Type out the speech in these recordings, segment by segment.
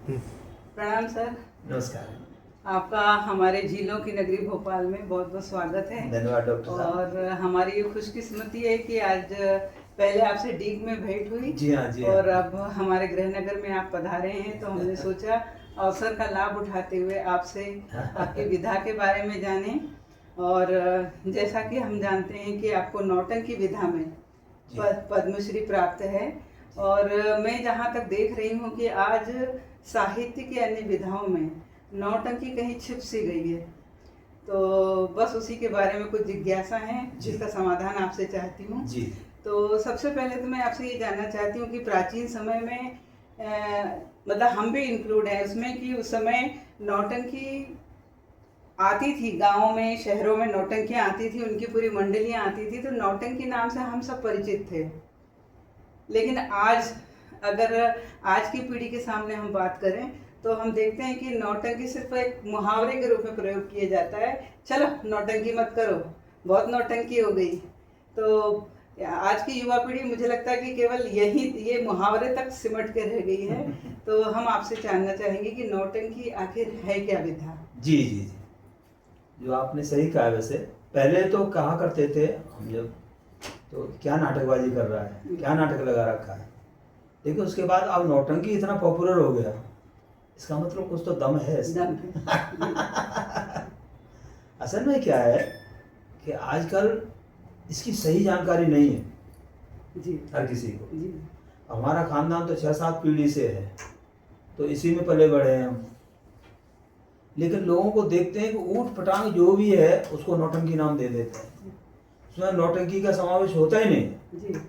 प्रणाम सर। नमस्कार। आपका हमारे झीलों की नगरी भोपाल में बहुत बहुत स्वागत है। धन्यवाद डॉक्टर साहब। और हमारी ये खुशकिस्मती है कि आज पहले आपसे डीग में भेंट हुई। जी हाँ, जी हाँ। और अब हमारे गृहनगर में आप पधारे हैं, तो हमने सोचा अवसर का लाभ उठाते हुए आपसे आपकी विधा के बारे में जानें। और जैसा कि हम जानते हैं कि आपको नौटंकी विधा में पद्मश्री प्राप्त है। और मैं जहाँ तक देख रही हूँ कि आज साहित्य के अन्य विधाओं में नौटंकी कहीं छिप सी गई है, तो बस उसी के बारे में कुछ जिज्ञासा है जिसका समाधान आपसे चाहती हूँ। जी। तो सबसे पहले तो मैं आपसे ये जानना चाहती हूँ कि प्राचीन समय में मतलब हम भी इंक्लूड हैं उसमें, कि उस समय नौटंकी आती थी, गाँव में शहरों में नौटंकियाँ आती थी, उनकी पूरी मंडलियाँ आती थी, तो नौटंकी नाम से हम सब परिचित थे। लेकिन आज अगर आज की पीढ़ी के सामने हम बात करें तो हम देखते हैं कि नौटंकी सिर्फ एक मुहावरे के रूप में प्रयोग किया जाता है। चलो नौटंकी मत करो, बहुत नौटंकी हो गई। तो आज की युवा पीढ़ी मुझे लगता है कि केवल ये मुहावरे तक सिमट के रह गई है। तो हम आपसे जानना चाहेंगे कि नौटंकी आखिर है क्या विधा? जी जी जी, जो आपने सही कहा। वैसे पहले तो कहा करते थे हम जब, तो क्या नाटकबाजी कर रहा है, क्या नाटक लगा रखा है। लेकिन उसके बाद अब नौटंकी इतना पॉपुलर हो गया, इसका मतलब कुछ तो दम है इसमें। असल में क्या है कि आजकल इसकी सही जानकारी नहीं है जी हर किसी को। जी। हमारा खानदान तो 6-7 पीढ़ी से है, तो इसी में पले बड़े हैं हम। लेकिन लोगों को देखते हैं कि ऊट पटांग जो भी है उसको नौटंकी नाम दे देते हैं, उसमें नौटंकी का समावेश होता ही नहीं जी।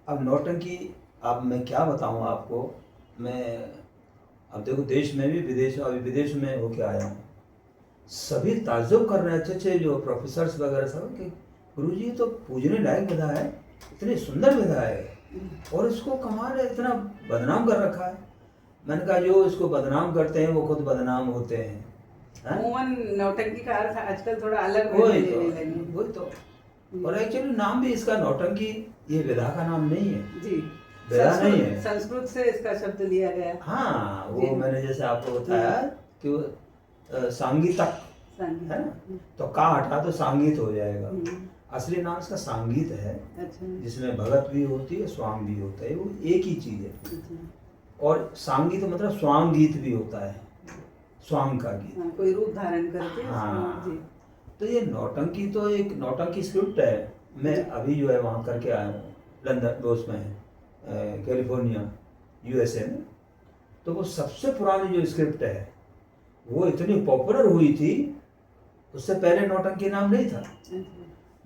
अब नौटंकी, अब मैं क्या बताऊं आपको। मैं अब देखो, देश में भी विदेश, अभी विदेश में होके आया हूँ, सभी ताज्जुब कर रहे हैं, अच्छे अच्छे जो प्रोफेसर्स वगैरह सब, कि गुरुजी ये तो पूजने लायक विधा है, इतनी सुंदर विधा है, और इसको कमाल है, इतना बदनाम कर रखा है। मैंने कहा जो इसको बदनाम करते हैं वो खुद बदनाम होते हैं। नौटंकी का अर्थ आजकल थोड़ा अलग वही लेने लगे। वही तो। और एक्चुअली नाम भी इसका नौटंकी, ये विधा का नाम नहीं है जी, विधा नहीं है। संस्कृत से इसका शब्द लिया गया। हाँ, वो मैंने जैसे आपको बताया कि वो सांगीतक है ना, तो का हटा तो सांगीत हो जाएगा। असली नाम इसका सांगीत है। अच्छा। जिसमें भगत भी होती है, स्वांग भी होता है, वो एक ही चीज है। और सांगीत मतलब स्वांग गीत भी होता है, स्वांग का गीत। हाँ, कोई रूप धारण करके। हाँ जी। तो ये नौटंकी तो एक नौटंकी स्क्रिप्ट है। मैं अभी जो है वहाँ करके आया हूँ, लंदन दोस्त में है, कैलिफोर्निया यूएसए में। तो वो सबसे पुरानी जो स्क्रिप्ट है वो इतनी पॉपुलर हुई थी, उससे पहले नौटंकी नाम नहीं था।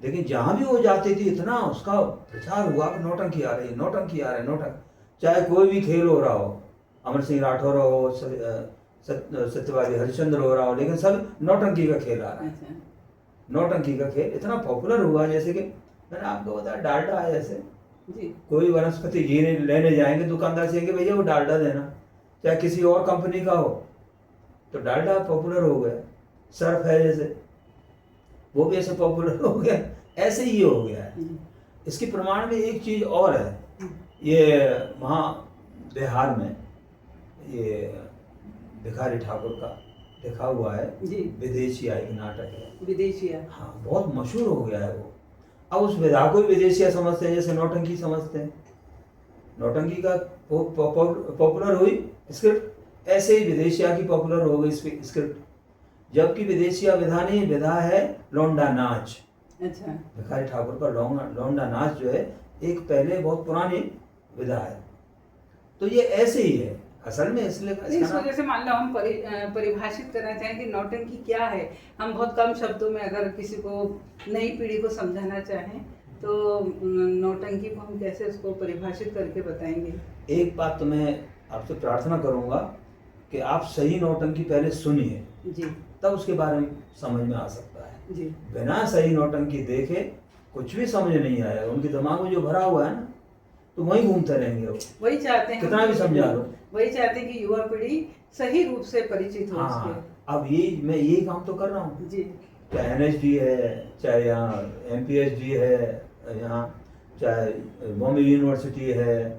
लेकिन जहाँ भी वो जाती थी इतना उसका प्रचार हुआ कि नौटंकी आ रही है, नौटंकी आ रही है, नौटंकी। चाहे कोई भी खेल हो रहा हो, अमर सिंह राठौर हो, सत्यवादी हरिश्चंद्र हो रहा हो, लेकिन सब नौटंकी का खेल आ रहा है। नौटंकी का खेल इतना पॉपुलर हुआ, जैसे कि मैंने आपको बताया डालडा है। जैसे जी। कोई वनस्पति घी लेने जाएंगे, दुकानदार से भैया वो डालडा देना, चाहे किसी और कंपनी का हो, तो डालडा पॉपुलर हो गया। सर्फ है जैसे, वो भी ऐसे पॉपुलर हो गया, ऐसे ही हो गया है। इसकी प्रमाण में एक चीज और है, ये वहाँ बिहार में ये भिखारी ठाकुर का लिखा हुआ है विदेशिया, एक नाटक है विदेशिया। हाँ, बहुत मशहूर हो गया है वो। अब उस विधा को भी विदेशिया समझते हैं, जैसे नौटंकी समझते हैं। नौटंकी का पॉपुलर हुई स्क्रिप्ट, ऐसे ही विदेशिया की पॉपुलर हो गई स्क्रिप्ट। जबकि विदेशिया विधा नहीं, विधा है लौंडा नाच। अच्छा। भिखारी ठाकुर का लौंडा नाच जो है एक पहले बहुत पुरानी विधा है। तो ये ऐसे ही है असल में, इसलिए इस वजह से मान लो हम परिभाषित करना चाहें कि नौटंकी क्या है, हम बहुत कम शब्दों में अगर किसी को, नई पीढ़ी को समझाना चाहें तो नौटंकी को हम कैसे उसको परिभाषित करके बताएंगे? एक बात तो मैं आपसे प्रार्थना करूंगा कि आप सही नौटंकी पहले सुनिए जी, तब उसके बारे में समझ में आ सकता है जी। बिना सही नौटंकी देखे कुछ भी समझ नहीं आएगा। उनके दिमाग में जो भरा हुआ है ना, तो वही घूमते रहेंगे वो। वही चाहते हैं, कितना भी समझा लो, वही चाहते हैं कि युवा पीढ़ी सही रूप से परिचित हो। हाँ, अब मैं यही काम तो कर रहा हूँ जी। चाहे एनएचडी है, चाहे यहाँ एमपीएचडी है, यहाँ चाहे बॉम्बे यूनिवर्सिटी है,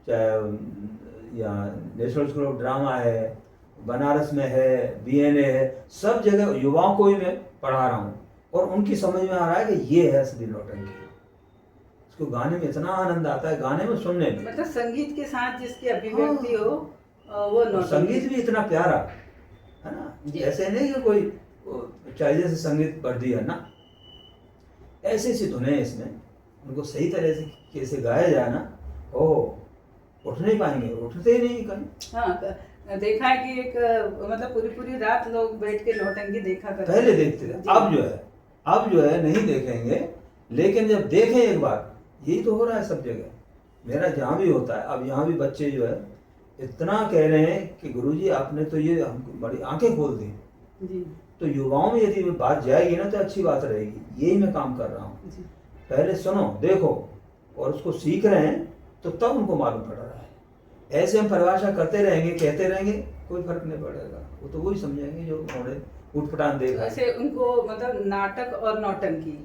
चाहे यहाँ नेशनल स्कूल ऑफ ड्रामा है, बनारस में है, BNA है, सब जगह युवाओं को ही मैं पढ़ा रहा हूँ और उनकी समझ में आ रहा है कि ये है असली नौटंकी। इसको गाने में इतना आनंद आता है, गाने में सुनने में। मतलब संगीत के साथ जिसकी अभिव्यक्ति हो वो और नौटंकी। संगीत भी इतना प्यारा है ना, जी। ऐसे नहीं कि कोई चाहिए से संगीत पढ़ दिया ना, ऐसी ऐसी धुनें इसमें, उनको सही तरह से कैसे गाया जाए ना, ओह उठ नहीं पाएंगे, उठते ही नहीं कहीं। हाँ, देखा है कि एक मतलब पूरी पूरी रात लोग बैठ के नौटंकी देखा करते पहले देखते थे, जी। अब जो है नहीं देखेंगे, लेकिन जब देखें एक बार, यही तो हो रहा है सब जगह। मेरा जहाँ भी होता है, अब यहाँ भी बच्चे जो है इतना कह रहे हैं कि गुरुजी आपने तो ये हमको बड़ी आंखें खोल दी। जी तो युवाओं में यदि बात जाएगी ना तो अच्छी बात रहेगी, यही मैं काम कर रहा हूँ। जी। पहले सुनो, देखो और उसको सीख रहे हैं तो तब उनको मालूम पड़ रहा है। ऐसे हम परिभाषा करते रहेंगे, कहते रहेंगे, कोई फर्क नहीं पड़ेगा। वो तो वही समझेंगे जो उन्होंने उठपटांग देखा है। वैसे उनको मतलब नाटक और नौटंकी,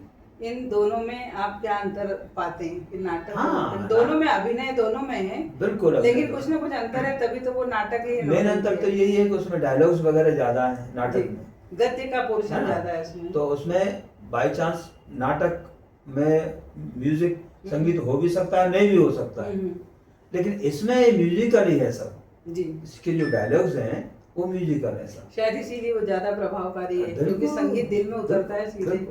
इन दोनों में आप क्या अंतर पाते हैं कि नाटक और हाँ, नौटंकी दोनों में अभिनय दोनों में है, बिल्कुल, लेकिन कुछ ना कुछ अंतर है, तभी तो वो नाटक ही मेन अंतर तो यही है कि उसमें डायलॉग्स वगैरह ज्यादा है नाटक में, गद्य का है पोर्शन ना? ज्यादा है उसमें। तो उसमें बाय चांस नाटक में म्यूजिक संगीत हो भी सकता है, नहीं भी हो सकता है, लेकिन इसमें म्यूजिकल ही है सब। जी। इसके जो डायलॉग्स हैं वो म्यूजिकल है सब, शायद इसीलिए वो ज्यादा प्रभावकारी है, क्योंकि संगीत दिल में उतरता है सीधे।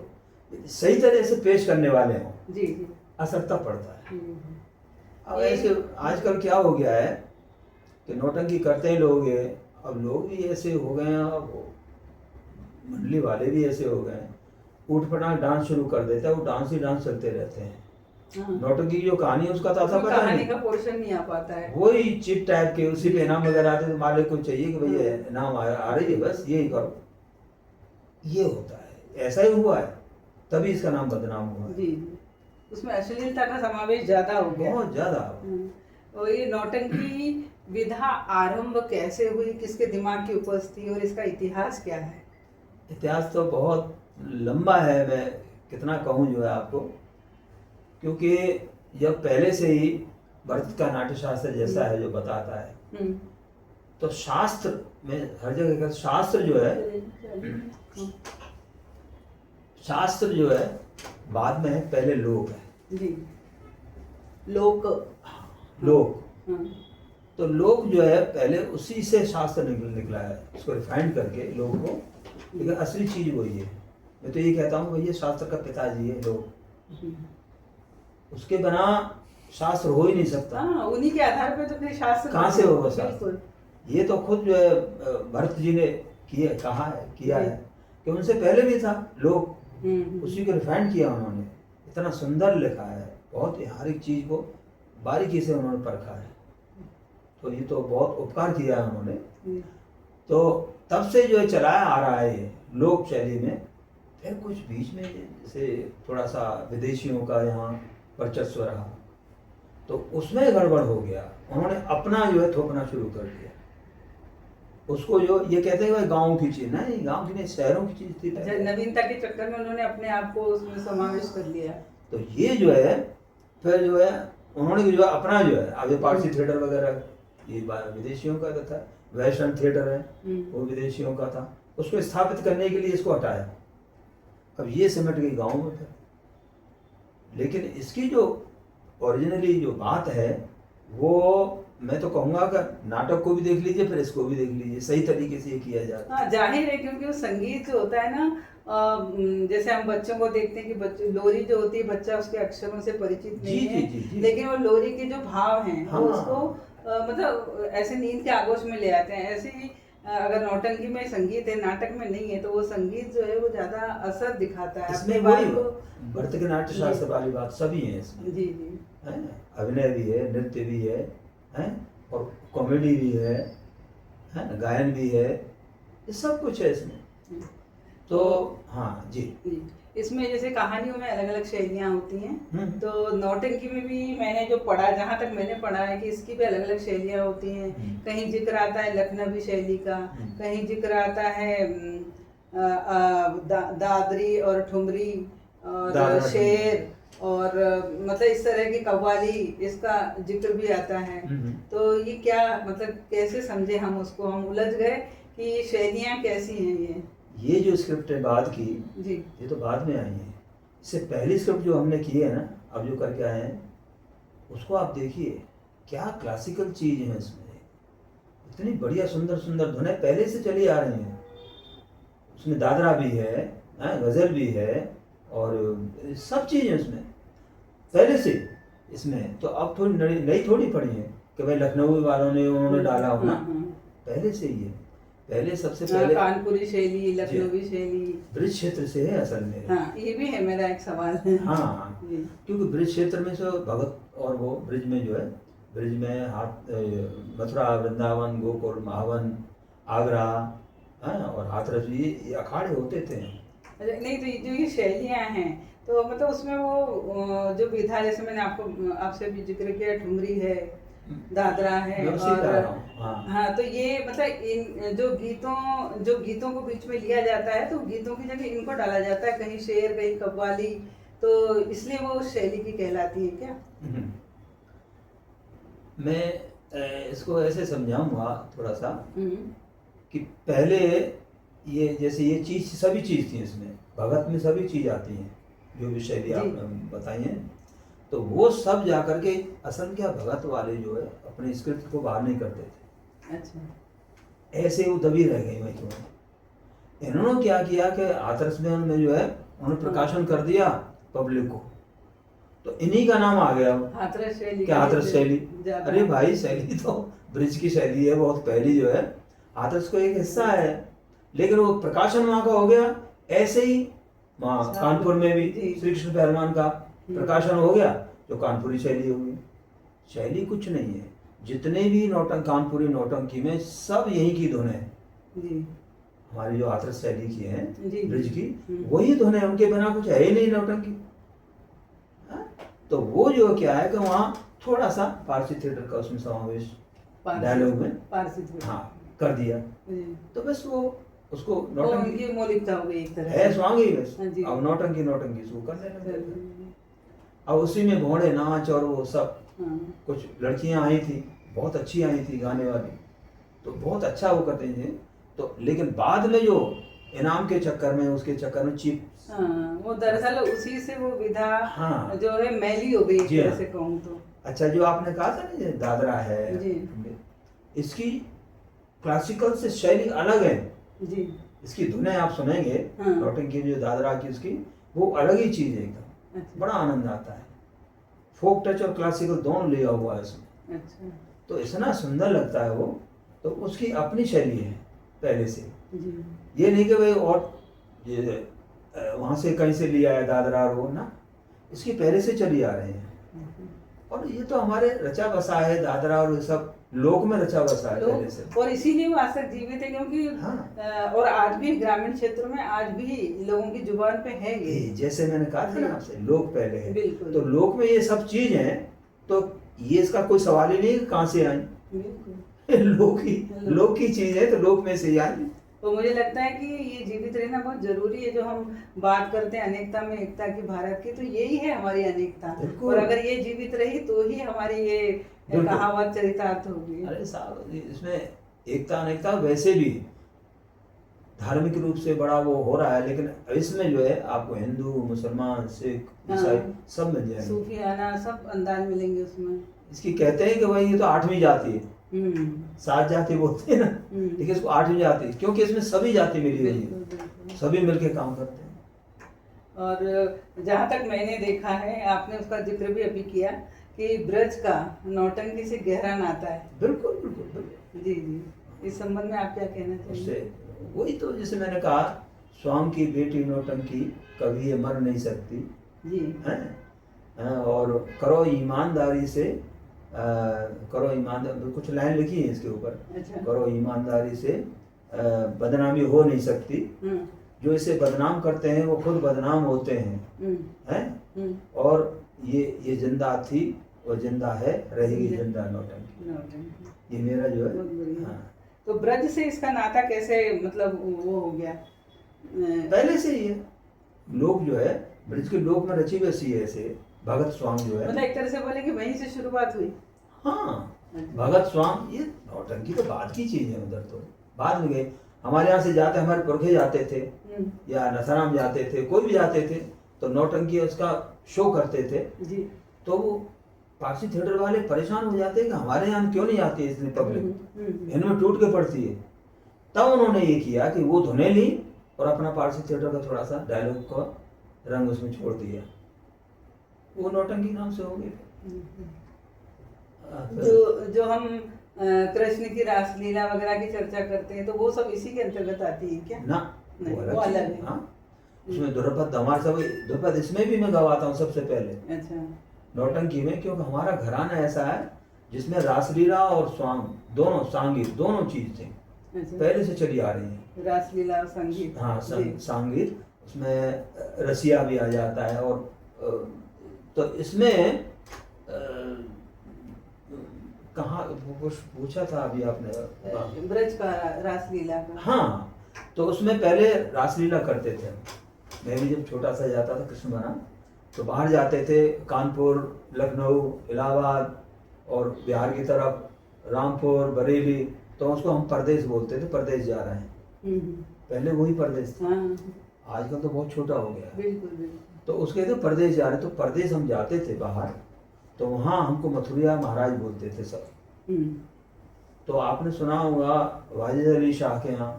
सही तरह से पेश करने वाले हों, जी जी। असर तब पड़ता है। अब ये- ऐसे आजकल क्या हो गया है कि नौटंकी करते हैं लोग, ये अब लोग भी ऐसे हो गए हैं, अब मंडली वाले भी ऐसे हो गए हैं, उठ पटांग डांस शुरू कर देते हैं, वो डांस ही डांस चलते रहते हैं। हाँ। नौटंकी की जो कहानी है उसका तो आता उसमें पता कहानी नहीं, का पोर्शन नहीं आ पाता है। वही चिट टाइप के, उसी पे इनाम वगैरह आते, तो मालिक को चाहिए कि भैया इनाम आ रही है, बस यही करो, ये होता है। ऐसा ही हुआ है, तभी इसका नाम बदनाम हुआ है। जी जी। उसमें अश्लीलता का समावेश ज्यादा हो गया, बहुत ज्यादा। और ये नौटंकी विधा आरंभ कैसे हुई, किसके दिमाग की उपज थी, और इसका इतिहास क्या है? इतिहास तो बहुत लंबा है, मैं कितना कहूँ जो है आपको, क्योंकि जब पहले से ही भरत का नाट्यशास्त्र जैसा है जो बताता है, तो शास्त्र में हर जगह का शास्त्र जो है, शास्त्र जो है बाद में है, पहले लोक है। जी। लोक। लोक, हाँ। तो लोक जो है पहले उसी से शास्त्र निकला है, उसको रिफाइंड करके लोक को, लेकिन असली चीज वही है। मैं तो ये कहता हूँ भैया शास्त्र का पिताजी है लोक, उसके बिना शास्त्र हो ही नहीं सकता। हाँ, उन्हीं के आधार पे तो फिर शास्त्र कहाँ से होगा शास्त्र? बिल्कुल। ये तो खुद जो है भरत जी ने किया है कि उनसे पहले भी था लोक, उसी को रिफाइंड किया उन्होंने, इतना सुंदर लिखा है, बहुत ही हर एक चीज को बारीकी से उन्होंने परखा है, तो ये तो बहुत उपकार किया है उन्होंने। तो तब से जो है चलाया आ रहा है ये लोक शैली में। फिर कुछ बीच में जैसे थोड़ा सा विदेशियों का यहाँ वर्चस्व रहा, तो उसमें गड़बड़ हो गया, उन्होंने अपना जो है थोपना शुरू कर दिया उसको। जो ये कहते हैं भाई गाँव की चीज, नहीं गाँव की नहीं, शहरों की चीज थी। नवीनता के चक्कर में उन्होंने अपने आप को उसमें समावेश कर लिया। तो ये जो है फिर जो है उन्होंने जो है अपना जो है, अब ये पारसी थिएटर वगैरह ये विदेशियों का था, वेस्टर्न थिएटर है वो विदेशियों का था, उसको स्थापित करने के लिए इसको हटाया। अब ये सिमट गई गाँव में फिर, लेकिन इसकी जो ओरिजिनली जो बात है वो मैं तो कहूँगा कि नाटक को भी देख लीजिए, फिर इसको भी देख लीजिए, सही तरीके से ये किया जाता है। हाँ, जाहिर है, क्योंकि वो संगीत जो होता है ना, जैसे हम बच्चों को देखते हैं कि बच्चे लोरी जो होती है, बच्चा उसके अक्षरों से परिचित नहीं है, जी। लेकिन वो लोरी के जो भाव हैं हाँ। वो उसको मतलब ऐसे नींद के आगोश में ले आते हैं। ऐसे ही अगर नौटंकी में संगीत है, नाटक में नहीं है, तो वो संगीत जो है वो ज्यादा असर दिखाता है इसमें अपनी बात वही को। भरत के नाट्यशास्त्र वाली बात सभी है इसमें। जी जी। है, अभिनय भी है, नृत्य भी है और कॉमेडी भी है ना, गायन भी है, ये सब कुछ है इसमें। तो हाँ जी, इसमें जैसे कहानियों में अलग अलग शैलियाँ होती हैं, तो नौटंकी में भी मैंने जो पढ़ा, जहाँ तक मैंने पढ़ा है कि इसकी भी अलग अलग शैलियाँ होती हैं। कहीं जिक्र आता है लखनवी शैली का, कहीं जिक्र आता है दादरी और ठुमरी और शेर, और मतलब इस तरह की कव्वाली, इसका जिक्र भी आता है। तो ये क्या मतलब कैसे समझे हम उसको, हम उलझ गए कि ये शैलियाँ कैसी हैं ये जो स्क्रिप्ट है बाद की, जी ये तो बाद में आई है। इससे पहली स्क्रिप्ट जो हमने की है ना, अब जो करके आए हैं, उसको आप देखिए, क्या क्लासिकल चीज़ है इसमें। इतनी बढ़िया सुंदर सुंदर धुनें पहले से चली आ रही हैं। उसमें दादरा भी है, गज़ल भी है, और सब चीज़ है उसमें पहले से। इसमें तो अब थोड़ी नई थोड़ी पड़ी है कि भाई लखनऊ वालों ने उन्होंने डाला होना, पहले से ही है। पहले सबसे पहले कानपुरी शैली, लखनवी शैली ब्रिज क्षेत्र से है असल में। हाँ, ये भी है मेरा एक सवाल है। हाँ, क्योंकि ब्रिज क्षेत्र में से भगत, और वो ब्रिज में जो है, ब्रिज में मथुरा, वृंदावन, गोकुल, महावन, आगरा, और हाथरस, ये अखाड़े होते थे। नहीं तो ये जो ये शैलियाँ हैं, तो मतलब उसमें वो जो विधा, जैसे मैंने आपसे भी जिक्र किया, ठुमरी है, दादरा है, और हाँ, तो ये मतलब इन जो गीतों को बीच में लिया जाता है, तो गीतों की जगह इनको डाला जाता है, कहीं शेर कहीं कव्वाली, तो इसलिए वो शैली की कहलाती है क्या? मैं इसको ऐसे समझाऊंगा थोड़ा सा कि पहले ये जैसे ये चीज, सभी चीज थी इसमें, भगत में सभी चीज आती हैं, जो भी शैली आपने बताई है, तो वो सब जाकर के असल क्या, भगत वाले जो है अपने स्क्रिप्ट को बाहर नहीं करते थे। अच्छा, ऐसे वो दबी रह गई वही तो। इन्होंने क्या किया कि हाथरस में उन्होंने जो है, उन्होंने प्रकाशन कर दिया पब्लिक को, तो इन्हीं का नाम आ गया हाथरस शैली। क्या हाथरस शैली? अरे भाई, शैली तो ब्रिज की शैली है, बहुत पहली जो है, हाथरस को एक हिस्सा है, लेकिन वो प्रकाशन वहां का हो गया। ऐसे ही वहाँ कानपुर में भी श्री कृष्ण पहलवान का प्रकाशन हो गया, जो कानपुरी शैली हो गई। शैली कुछ नहीं है, जितने भी कानपुरी नौटंकी में सब यही की धुन है। हमारी जो हाथरस शैली की है, ब्रिज की, वही धुन है, उनके बिना कुछ है ही नहीं नौटंकी। तो वो जो क्या है कि वहाँ थोड़ा सा पारसी थिएटर का उसमें समावेश डायलॉग में हाँ कर दिया, तो बस वो उसको नौटंकी मौलिकता हो गई एक तरह है, स्वांग ही बस। अब नौटंकी शुरू कर देना। अब उसी में घोड़े नाच और वो सब, कुछ लड़कियां आई थी, बहुत अच्छी आई थी गाने वाली, तो बहुत अच्छा वो करते थे। तो लेकिन बाद में जो इनाम के चक्कर में, उसके चक्कर में चीप, वो दरअसल उसी से वो विधा जो है मैली हो गई, जैसे कहूँ तो। अच्छा, जो आपने कहा था ना, दादरा है, इसकी क्लासिकल से शैली अलग है जी। इसकी धुनें आप सुनेंगे, नौटंकी जो दादरा की, उसकी वो अलग ही चीज है एकदम। अच्छा। बड़ा आनंद आता है, फोक टच और क्लासिकल दोनों लिया हुआ है इसमें। अच्छा। तो इतना सुंदर लगता है वो, तो उसकी अपनी शैली है पहले से जी। ये नहीं कि भाई और ये वहां से कहीं से लिया है दादरा और वो ना, इसकी पहले से चली आ रहे हैं। और ये तो हमारे रचा बसा है, दादरा और सब लोक में रचा बसा है पहले से, और इसीलिए वो आज तक जीवित है, क्योंकि और आज भी ग्रामीण क्षेत्रों में आज भी लोगों की जुबान पे है ये। जैसे मैंने कहा था ना आपसे, लोक पहले है, तो लोक में ये सब चीज है, तो ये इसका कोई सवाल ही नहीं कहाँ से आई, लोक की चीज है, तो लोक में से ही आई। तो मुझे लगता है कि ये जीवित रहना बहुत जरूरी है। जो हम बात करते हैं अनेकता में एकता की, भारत की, तो यही है हमारी अनेकता, और अगर ये जीवित रही तो ही हमारी ये कहावत चरितार्थ होगी। अरे साहब, इसमें एकता अनेकता वैसे भी धार्मिक रूप से बड़ा वो हो रहा है, लेकिन इसमें जो है आपको हिंदू, मुसलमान, सिख, ईसाई सब मिल जाएंगे, सूफियाना सब अंदाज मिलेंगे उसमें। इसकी कहते हैं कि भाई ये तो 8वीं जाति है, 7 जाति बोलते हैं ना, लेकिन इसको 8वीं जाति, क्योंकि इसमें सभी जाति मिली हुई है, सभी मिलके काम करते हैं। और जहाँ तक मैंने देखा है, आपने उसका जिक्र भी अभी किया कि ब्रज का नौटंकी से गहरा नाता है। बिल्कुल बिल्कुल बिल्कुल जी जी। इस संबंध में आप क्या कहना चाहिए? वही तो, जैसे मैंने कहा, स्वामी की बेटी नौटंकी कभी ये मर नहीं सकती जी, हैं? और करो ईमानदारी से, करो ईमानदारी, कुछ लाइन लिखी है इसके ऊपर। अच्छा। करो ईमानदारी से बदनामी हो नहीं सकती, जो इसे बदनाम करते हैं वो खुद बदनाम होते हैं, और ये जिंदा थी और जिंदा है, रहेगी जिंदा नौटंकी। ये मेरा जो है। हाँ। तो ब्रज से इसका नाता कैसे मतलब वो हो गया? पहले से ही है, लोग जो है ब्रज के लोक में रची बसी है ऐसे, भगत स्वामी जो है, मतलब एक तरह से बोले कि वहीं से शुरुआत हुई। हाँ अच्छा। भगत स्वामी, ये नौटंकी तो बाद की चीज है, उधर तो बाद में गए। हमारे यहाँ से जाते, हमारे पुरखे जाते थे या नसाराम जाते थे, कोई भी जाते थे तो नौटंकी उसका शो करते थे। जी। तो वो पारसी थिएटर वाले परेशान हो जाते हैं कि हमारे यहाँ क्यों नहीं आती है इतनी पब्लिक, इनमें टूट के पड़ती है। तब उन्होंने ये किया कि वो धुने ली और अपना पारसी थिएटर का थोड़ा सा डायलॉग का रंग उसमें छोड़ दिया, वो नौटंकी नाम से हो गए। जो हम कृष्ण की रासलीला वगैरह की चर्चा करते हैं तो वो सब इसी के अंतर्गत आती है क्या? ना, नहीं, वो वो अलग अलग चीज है। है। हाँ, उसमें ध्रुपद, हमारे सब ध्रुपद इसमें भी मैं गवाता हूँ सबसे पहले अच्छा। नौटंकी में, क्योंकि हमारा घराना ऐसा है जिसमें रासलीला और स्वांग दोनों, सांगीत दोनों चीज थे, अच्छा। पहले से चली आ रही है। रासलीला और संगीत। हाँ, जी। सांगीत, उसमें रसिया भी आ जाता है। और तो इसमें कहाँ कुछ पूछा था अभी आपने, ब्रज का रासलीला का। हाँ, तो उसमें पहले रासलीला करते थे। मैं भी जब छोटा सा जाता था कृष्ण बना, तो बाहर जाते थे, कानपुर, लखनऊ, इलाहाबाद और बिहार की तरफ रामपुर, बरेली, तो उसको हम परदेश बोलते थे, परदेश जा रहे हैं। पहले वही परदेश था। हाँ। आजकल तो बहुत छोटा हो गया। बिल्कुल बिल्कुल। तो उसके तो परदेश जा रहे, तो परदेश हम जाते थे बाहर, तो वहाँ हमको मथुरिया महाराज बोलते थे सब। तो आपने सुना होगा वाजिद अली शाह के यहाँ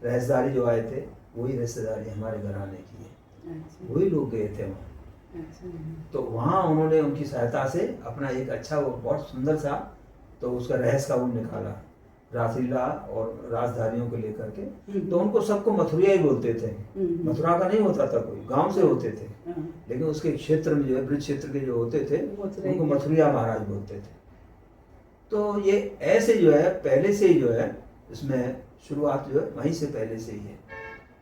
रहसदारी जो आए थे, वही रिश्तेदारी हमारे घराने की है। अच्छा। वही लोग गए थे वहाँ। अच्छा। तो वहाँ उन्होंने उनकी सहायता से अपना एक अच्छा, वो बहुत सुंदर सा, तो उसका रहस्य का वो निकाला, रासलीला और राजधानियों को लेकर के। तो उनको सबको मथुरिया ही बोलते थे। मथुरा का नहीं होता था, कोई गांव से होते थे, लेकिन उसके क्षेत्र में जो है, ब्रज क्षेत्र के जो होते थे, उनको मथुरिया महाराज बोलते थे। तो ये ऐसे जो है पहले से ही जो है, इसमें शुरुआत जो है वहीं से पहले से ही है।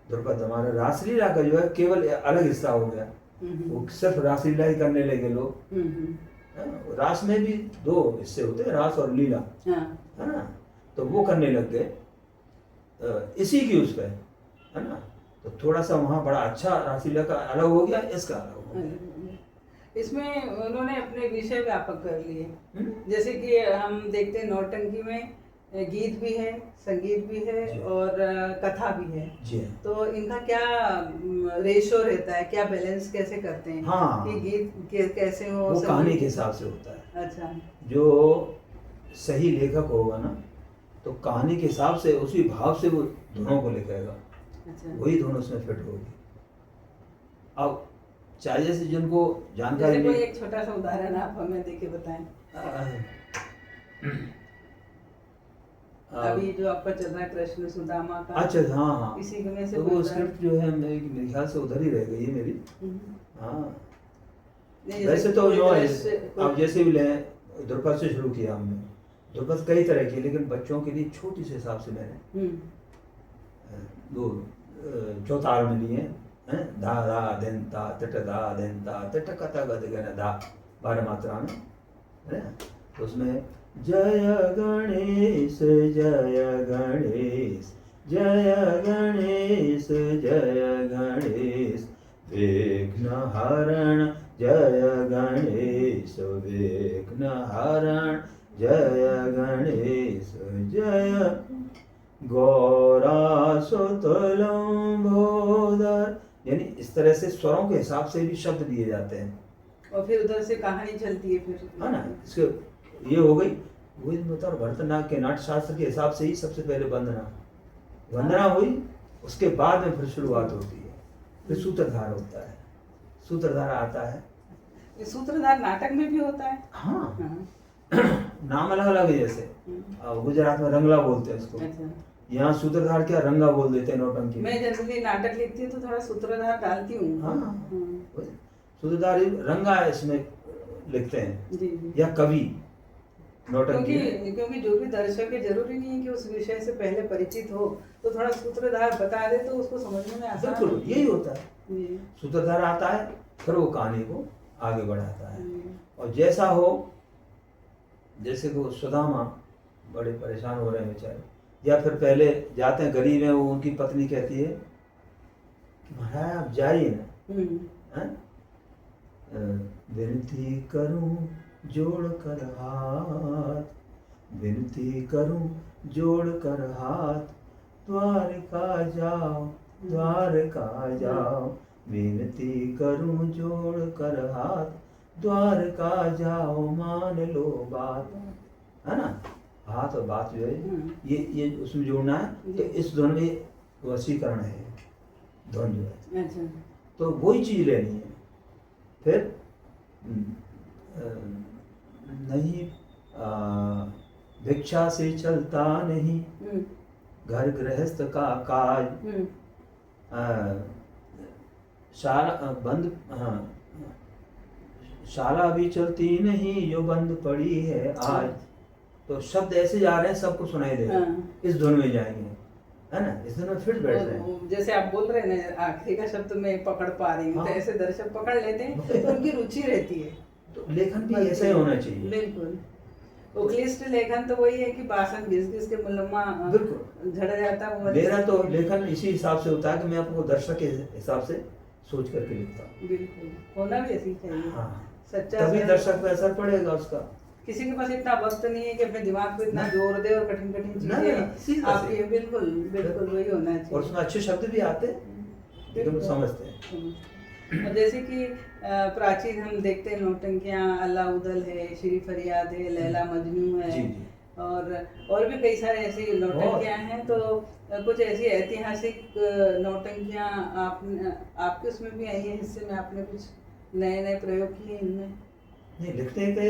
द्रुपद हमारा रासलीला का जो है केवल अलग हिस्सा हो गया, वो सिर्फ रासलीला ही करने लगे लोग। रास में भी दो हिस्से होते हैं, रास और लीला, है ना, तो वो करने लग गए इसी की उस पर, है ना। तो थोड़ा सा वहाँ बड़ा अच्छा रासलीला का अलग हो गया, इसका अलग हो गया। इसमें उन्होंने अपने विषय व्यापक कर लिए। जैसे कि हम देखते हैं नौटंकी में गीत भी है, संगीत भी है और कथा भी है। जी। तो इनका क्या रेशो रहता है, क्या बैलेंस कैसे करते हैं? हाँ, कि गीत कैसे हो? वो कहानी के हिसाब से होता है। अच्छा। जो सही लेखक होगा ना, तो कहानी के हिसाब से उसी भाव से वो धुनों को लिखेगा। अच्छा। वही धुन उसमें फिट होगी। अब चाहे जैसे जिनको जानकारी, कोई एक छोटा सा उदाहरण आप हमें देके बताएं। अभी जो आपका चल रहा है कृष्ण सुदामा का। अच्छा, हाँ हाँ, इसी में से तो वो स्क्रिप्ट जो है मेरे ख्याल से उधर ही रह गई है मेरी। हाँ, वैसे तो जो आप जैसे भी लें, द्रुपद से शुरू किया हमने। द्रुपद कई तरह की, लेकिन बच्चों के लिए छोटी से हिसाब से मैंने दो चौताल में लिए हैं, धा धा दिन ता तिट धा दिन ता तिट कथा गद गन धा, 12 मात्रा में है ना। तो उसमें जय गणेश जय गणेश जय गणेश जय गणेश विघ्न हरण जय गणेश विघ्न हरण जय गणेश जय गौरा सुतलंबोदर, यानी इस तरह से स्वरों के हिसाब से भी शब्द दिए जाते हैं। और फिर उधर से कहानी चलती है फिर, है ना। इसके ये हो गई, वही बता भरतनाट्य के नाट्य शास्त्र के हिसाब से ही सबसे पहले वंदना हुई, उसके बाद में फिर शुरुआत होती है, फिर सूत्रधार होता है, सूत्रधार आता है। सूत्रधार नाटक में भी होता है। हाँ, नाम अलग अलग है, जैसे गुजरात में रंगला बोलते हैं उसको। अच्छा। यहाँ सूत्रधार क्या रंगा बोल देते हैं नौटंकी। मैं जनरली नाटक लिखती हूँ तो थोड़ा सूत्रधार डालती हूँ। हाँ, सूत्रधार रंगा इसमें लिखते हैं जी। या कवि नौटंकी, क्योंकि जो भी दर्शक है जरूरी नहीं है कि उस विषय से पहले परिचित हो, तो थोड़ा सूत्रधार बता दे तो उसको समझने में आसान। बिल्कुल यही होता है। सूत्रधार आता है, फिर वो कहानी को आगे बढ़ाता है। और जैसा हो, जैसे वो सुदामा बड़े परेशान हो रहे हैं बेचारे, या फिर पहले जाते हैं गरीब हैं, वो उनकी पत्नी कहती है कि महाराज आप जाइए ना, विनती करूं जोड़ कर हाथ, विनती करूं जोड़ कर हाथ, द्वारका जाओ द्वारका जाओ, विनती करूं जोड़ कर हाथ, द्वारका जाओ मान लो बात, है ना। हाथ और बात जो है ये उसमें जोड़ना है। तो इस धुन में वशीकरण है, धुन जो है। अच्छा। तो वही चीज लेनी है। फिर नहीं भिक्षा से चलता नहीं घर गृहस्थ का काज, शाला बंद, हाँ, शाला भी चलती नहीं जो बंद पड़ी है आज। तो शब्द ऐसे जा रहे हैं, सबको सुनाई दे रहे हैं। इस धुन में जाएंगे, है ना, इस धुन में फिट बैठ रहे हैं। जैसे आप बोल रहे हैं ना, आखिरी का शब्द मैं पकड़ पा रही हूँ। हाँ। तो ऐसे दर्शक पकड़ लेते हैं तो उनकी रुचि रहती है। तो लेखन भी ऐसा ही होना चाहिए। बिल्कुल। वो क्लिष्ट लेखन तो वही है कि भाषण घिस घिस के मुलम्मा बिल्कुल झड़ जाता है। मेरा तो लेखन इसी हिसाब से होता है कि मैं आपको दर्शक के हिसाब से सोच करके लिखता हूँ। बिल्कुल, होना भी ऐसी चाहिए। हाँ, सच्चा तभी दर्शक पे असर पड़ेगा उसका। किसी के पास इतना वक्त नहीं है कि अपने दिमाग पे इतना जोर दे और कठिन कठिन चीजें आपकी। बिल्कुल बिल्कुल वही होना चाहिए। और उसमें अच्छे शब्द भी आते हैं, एकदम समझते हैं। और जैसे कि प्राचीन हम देखते हैं नौटंकियाँ, अल्लाह उदल है, श्री फरियाद है, लैला मजनू है, जी, जी। और भी कई सारे ऐसी नौटंकियाँ हैं। तो कुछ ऐसी ऐतिहासिक नौटंकियाँ आपके उसमें भी आई है, हिस्से में आपने कुछ नए नए प्रयोग किए इनमें? नहीं, लिखने के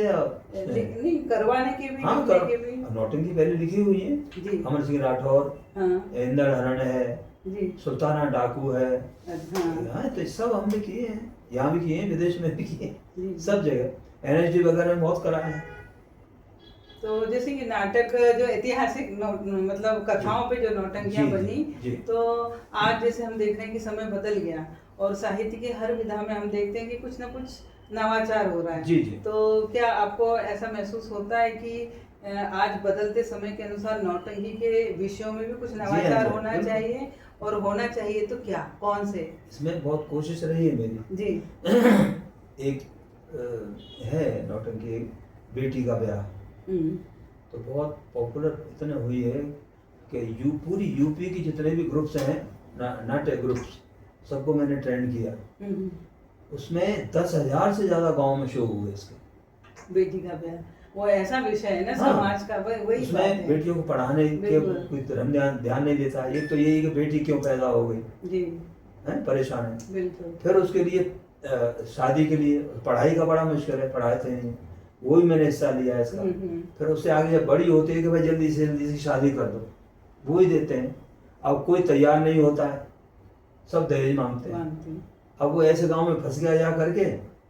नहीं, करवाने के भी। हाँ, नौटंकी पहले लिखी हुई है जी। अमर सिंह राठौर, हाँ इंदड़ हरण है जी, सुल्ताना डाकू है। हाँ तो सब हमने किए हैं, यहाँ भी किए हैं, विदेश में भी किए हैं, जी। सब जगह NSD वगैरह में बहुत कराए हैं। तो जैसे कि नाटक जो ऐतिहासिक मतलब कथाओं पे जो नौटंकियाँ बनी, तो आज जैसे हम देख रहे हैं कि समय बदल गया और साहित्य की हर विधा में हम देखते हैं कि कुछ ना कुछ नवाचार हो रहा है। जी, जी। तो क्या आपको ऐसा महसूस होता है कि आज बदलते समय के अनुसार नौटंकी के विषयों में भी कुछ नवाचार होना चाहिए, और होना चाहिए तो क्या, कौन से? इसमें बहुत कोशिश रही है मेरी जी। एक है नौटंकी, बेटी का ब्याह, तो बहुत पॉपुलर इतने हुई है कि पूरी यूपी की जितने भी ग्रुप्स हैं, नाट्य ग्रुप्स, सबको मैंने ट्रेंड किया। उसमें 10,000 से ज्यादा गांव में शो हुए इसके। बेटी का ब्याह वो ऐसा विषय है ना, समाज का वही उसमें बेटियों को पढ़ाने के कोई धर्म ध्यान नहीं देता। एक तो यही कि बेटी क्यों पैदा हो गई जी, है, परेशान है। बिल्कुल। फिर उसके लिए शादी के लिए पढ़ाई का बड़ा मुश्किल है, पढ़ाते नहीं, वो भी मैंने हिस्सा लिया है इसका। फिर उससे आगे जब बड़ी होती है कि भाई जल्दी से शादी कर दो, वो ही देते हैं। अब कोई तैयार नहीं होता है, सब दहेज मांगते हैं। अब वो ऐसे गांव में फंस गया जा करके,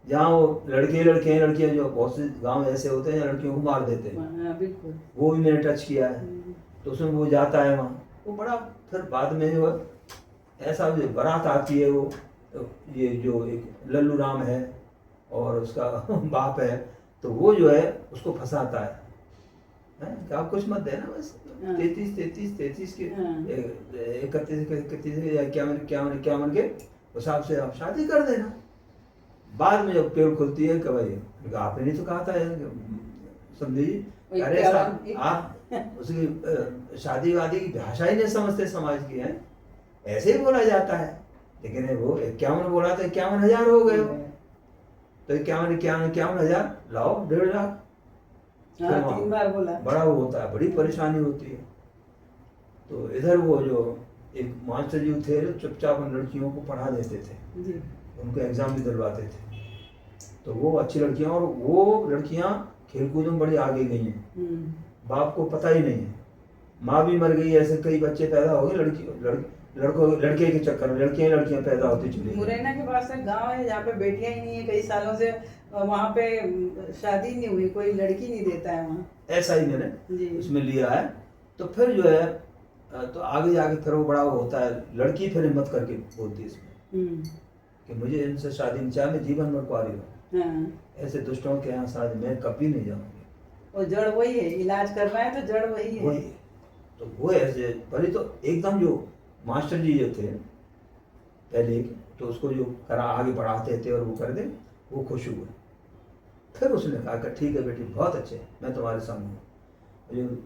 जहाँ वो लड़कियां जो बहुत से गांव ऐसे होते हैं लड़कियों को मार देते हैं। बिल्कुल, वो भी मैंने टच किया है। तो उसमें वो जाता है वहाँ, वो बड़ा फिर बाद में जो ऐसा जो बारात आती है, वो ये जो एक लल्लू राम है और उसका बाप है, तो वो जो है उसको फंसाता है कि आप कुछ मत देना, बस 33 के 31 या 51 के हिसाब से आप शादी कर देना। बाद में जब पेड़ खुलती है कि भाई आपने नहीं तो कहा था, समझी, अरे आप उसकी शादी वादी की भाषा ही नहीं समझते समाज की है, ऐसे ही बोला जाता है। लेकिन वो 51 बोला तो 51,000 हो गए, तो 51,000 लाओ, 1.5 लाख। 3 बार बोला, बड़ा वो होता है, बड़ी परेशानी होती है। तो इधर वो जो एक मास्टर जी थे, चुपचाप उन लड़कियों को पढ़ा देते थे जी। उनको एग्जाम भी दिलवाते थे। तो वो अच्छी लड़कियां, और वो लड़कियां खेलकूद में बड़ी आगे गई हैं, बाप को पता ही नहीं है, माँ भी मर गई, ऐसे कई बच्चे पैदा हो गए लड़के के चक्कर में, लड़कियां पैदा होती चली। मुरैना के पास एक गांव है जहाँ पे बेटियां ही नहीं है, कई सालों से वहाँ पे शादी नहीं हुई, कोई लड़की नहीं देता है वहाँ। ऐसा ही मैंने इसमें लिया है। तो फिर जो है तो आगे जाके फिर वो बड़ा होता है, लड़की फिर हिम्मत करके बोलती है इसमें कि मुझे इनसे शादी नहीं चाहिए, मैं जीवन भर कुंवारी रहूं। ऐसे दुष्टों के यहाँ शादी मैं कभी नहीं जाऊंगी। और जड़ वही है, इलाज करना है तो जड़ वही है। तो वो ऐसे पहले तो एकदम जो मास्टर जी जो थे पहले, तो उसको जो करा आगे बढ़ाते थे और वो कर दे, वो खुश हुए। फिर उसने कहा कि ठीक है बेटी, बहुत अच्छे, मैं तुम्हारे संग हूँ।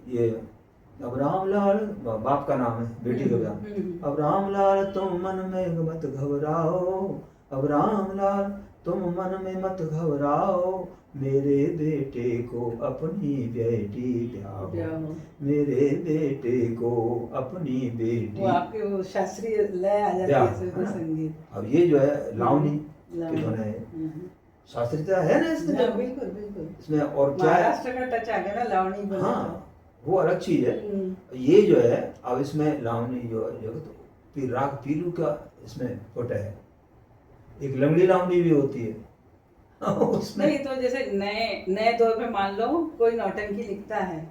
ये अब रामलाल, बाप का नाम है, बेटी का नाम। अब रामलाल तुम मन में मत घबराओ, अब रामलाल तुम मन में मत घबराओ, मेरे बेटे को अपनी बेटी ब्याहो, मेरे बेटे को अपनी बेटी। वो आपके वो शास्त्रीय लय आ जाती है इसमें, संगीत। अब ये जो है लावनी की धुन है, शास्त्रीयता है ना इसमें। हाँ, बिल्कुल बिल्कुल इसमें और क्या है, महाराष्ट्र का टच आ गया ना लावनी बोले हाँ वो अलग चीज है। ये जो है अब इसमें लावनी जो तो राग पीलू का इसमें फोटा है, एक लंगड़ी लावनी भी होती है उसमें। नहीं तो जैसे नए नए दौर में मान लो कोई नौटंकी लिखता है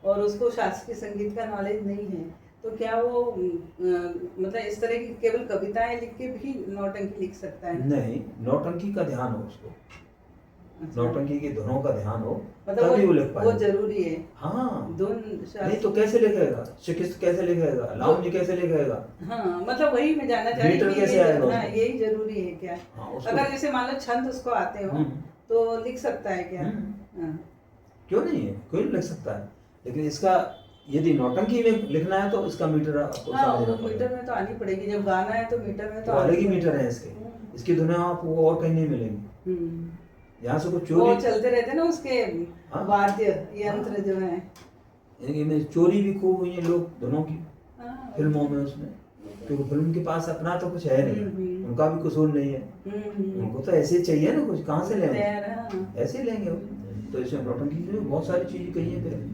और उसको शास्त्रीय संगीत का नॉलेज नहीं है, तो क्या वो मतलब इस तरह की केवल कविताएं लिख के भी नौटंकी लिख सकता है? नहीं, नौटंकी का ध्यान हो उसको, अच्छा। नौटंकी की धुनों का ध्यान हो, मतलब तभी वो लिख वो पाएगा। जरूरी है। हाँ, धुन नहीं तो कैसे लिखेगा, शिकिस्त कैसे लिखेगा, लावनी कैसे लिखेगा? हाँ, मतलब वही मैं जानना चाह रही मीटर थी कि कैसे ये आएगा हाँ, उसमें? यही जरूरी है क्या? हाँ, उसको अगर जैसे मान लो छंद उसको आते हो तो लिख सकता है क्या? हाँ। क्यों नहीं है, कोई भी लिख सकता है, लेकिन इसका यदि नौटंकी में लिखना है तो इसका मीटर आपको हाँ, समझना वो मीटर पड़ेगा। में तो आनी पड़ेगी, जब गाना है तो मीटर में तो तो अलग ही आनी मीटर है पड़ेगी। इसकी धुनें आपको और कहीं नहीं मिलेंगी। यहाँ से कुछ वो चोरी, चलते रहते ना उसके हाँ। वाद्य यंत्र जो है। इनमें चोरी भी खूब हुई है लोग धुनों की हाँ, फिल्मों में उसमें, क्योंकि फिल्म के पास अपना तो कुछ है नहीं, उनका भी कसूर नहीं है, उनको तो ऐसे ही चाहिए ना, कुछ कहाँ से लेंगे, हाँ। ऐसे ही लेंगे वो। तो इसमें नौटंकी में बहुत सारी चीजें कही है फिर।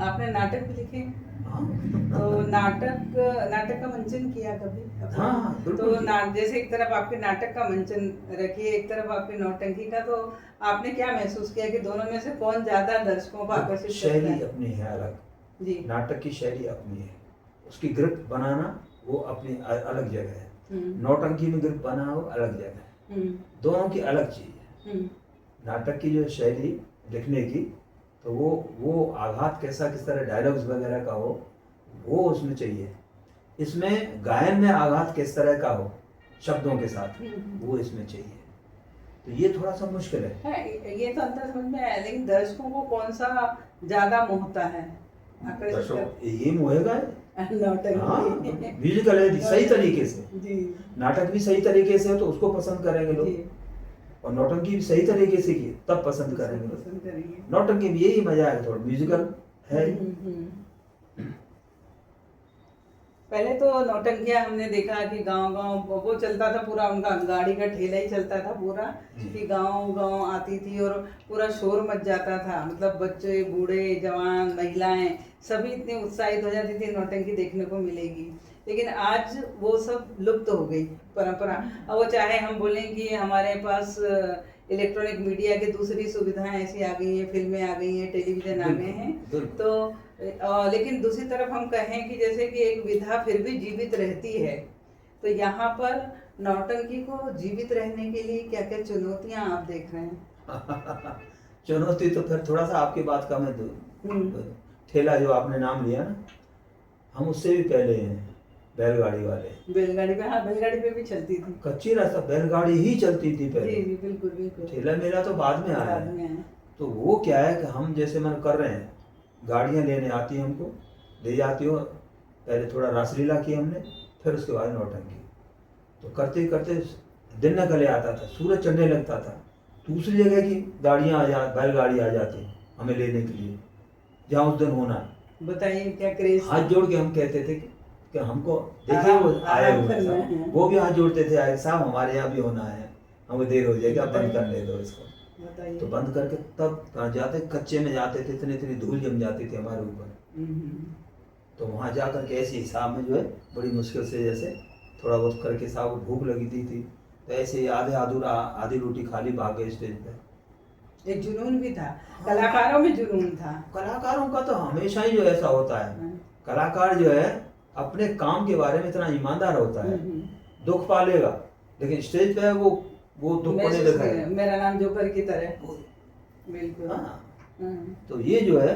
आपने नाटक भी लिखे, हाँ तो नाटक का मंचन किया कभी? हाँ, तो बिल्कुल। जैसे एक तरफ आपके नाटक का मंचन रखिए, एक तरफ आपकी नौटंकी का, तो आपने क्या महसूस किया कि दोनों में से कौन ज्यादा दर्शकों को आकर्षित करता शैली है? अपनी है अलग, जी। नाटक की शैली अपनी है, उसकी ग्रिप बनाना वो अपनी अलग जगह है, नौटंकी में ग्रिप बनाना वो अलग जगह है, दोनों की अलग चीज है। नाटक की जो शैली लिखने की, तो वो आघात कैसा, किस तरह डायलॉग्स वगैरह का हो, वो उसमें चाहिए। इसमें गायन में आघात किस तरह का हो शब्दों के साथ, वो इसमें चाहिए, तो ये थोड़ा सा मुश्किल है। हाँ, ये तो अंतर समझ में आया, लेकिन दर्शकों को कौन सा ज्यादा मोहता है, आकर्षित दर्शक ये मोहेगा नौटंकी? हाँ, म्यूजिकल है सही तरीके से, जी। नाटक भी सही तरीके से हो तो उसको पसंद करेंगे लोग, और नौटंकी भी सही तरीके से की तब पसंद करेंगे लोग। नौटंकी में यही मजा है, थोड़ा म्यूजिकल है। पहले तो नौटंकियां हमने देखा कि गांव-गांव वो चलता था पूरा, उनका गाड़ी का ठेला ही चलता था पूरा, कि गांव-गांव आती थी और पूरा शोर मच जाता था, मतलब बच्चे, बूढ़े, जवान, महिलाएं सभी इतनी उत्साहित हो जाती थी नौटंकी देखने को मिलेगी। लेकिन आज वो सब लुप्त हो गई परंपरा। अब वो चाहे हम बोलें कि हमारे पास इलेक्ट्रॉनिक मीडिया की दूसरी सुविधाएं ऐसी आ गई हैं, फिल्में आ गई हैं, टेलीविजन आ गए हैं, तो लेकिन दूसरी तरफ हम कहें कि जैसे कि एक विधा फिर भी जीवित रहती है, तो यहाँ पर नौटंकी को जीवित रहने के लिए क्या क्या चुनौतियां आप देख रहे हैं? चुनौती तो फिर थोड़ा सा आपकी बात का मैं ठेला जो आपने नाम लिया ना, हम उससे भी पहले हैं, बैलगाड़ी वाले। बैलगाड़ी पे, हाँ, बैलगाड़ी पे भी चलती थी, कच्ची रास्ता बैलगाड़ी ही चलती थी पहले। जी जी, बिल्कुल बिल्कुल। ठेला मेला तो बाद में आया है। तो वो क्या है कि हम जैसे मन कर रहे हैं, गाड़ियां लेने आती हैं हमको, ले जाती हो, पहले थोड़ा रासलीला की हमने, फिर उसके बाद नौटंकी, तो करते करते दिन न गले आता था, सूरज चढ़ने लगता था, दूसरी जगह की गाड़ियां बैलगाड़ी आ जाती हमें लेने के लिए, जहाँ उस दिन होना है। बताइए क्या क्रेज? हाथ जोड़ के हम कहते थे कि हमको देखिए वो आए हुए हैं, वो भी हाथ जोड़ते थे, आए साहब हमारे यहाँ भी होना है, हमको देर हो जाएगी, आप बंद कर ले दो इसको। तो बंद करके तब जाते, कच्चे में जाते थे, इतनी धूल जम जाती थी हमारे ऊपर, तो वहाँ जा करके ऐसे हिसाब में जो है बड़ी मुश्किल से जैसे थोड़ा बहुत करके, साहब भूख लगी थी तो ऐसे आधे अधूरा आधी रोटी खाली भाग गए स्टेज पे। एक जुनून भी था, कलाकारों में जुनून था। कलाकारों का तो हमेशा ही जो ऐसा होता है, कलाकार जो है अपने काम के बारे में इतना ईमानदार होता है, दुख पालेगा लेकिन स्टेज पे वो दुख को नहीं दिखाएगा, मेरा नाम जोकर की तरह, बिल्कुल। तो ये जो है,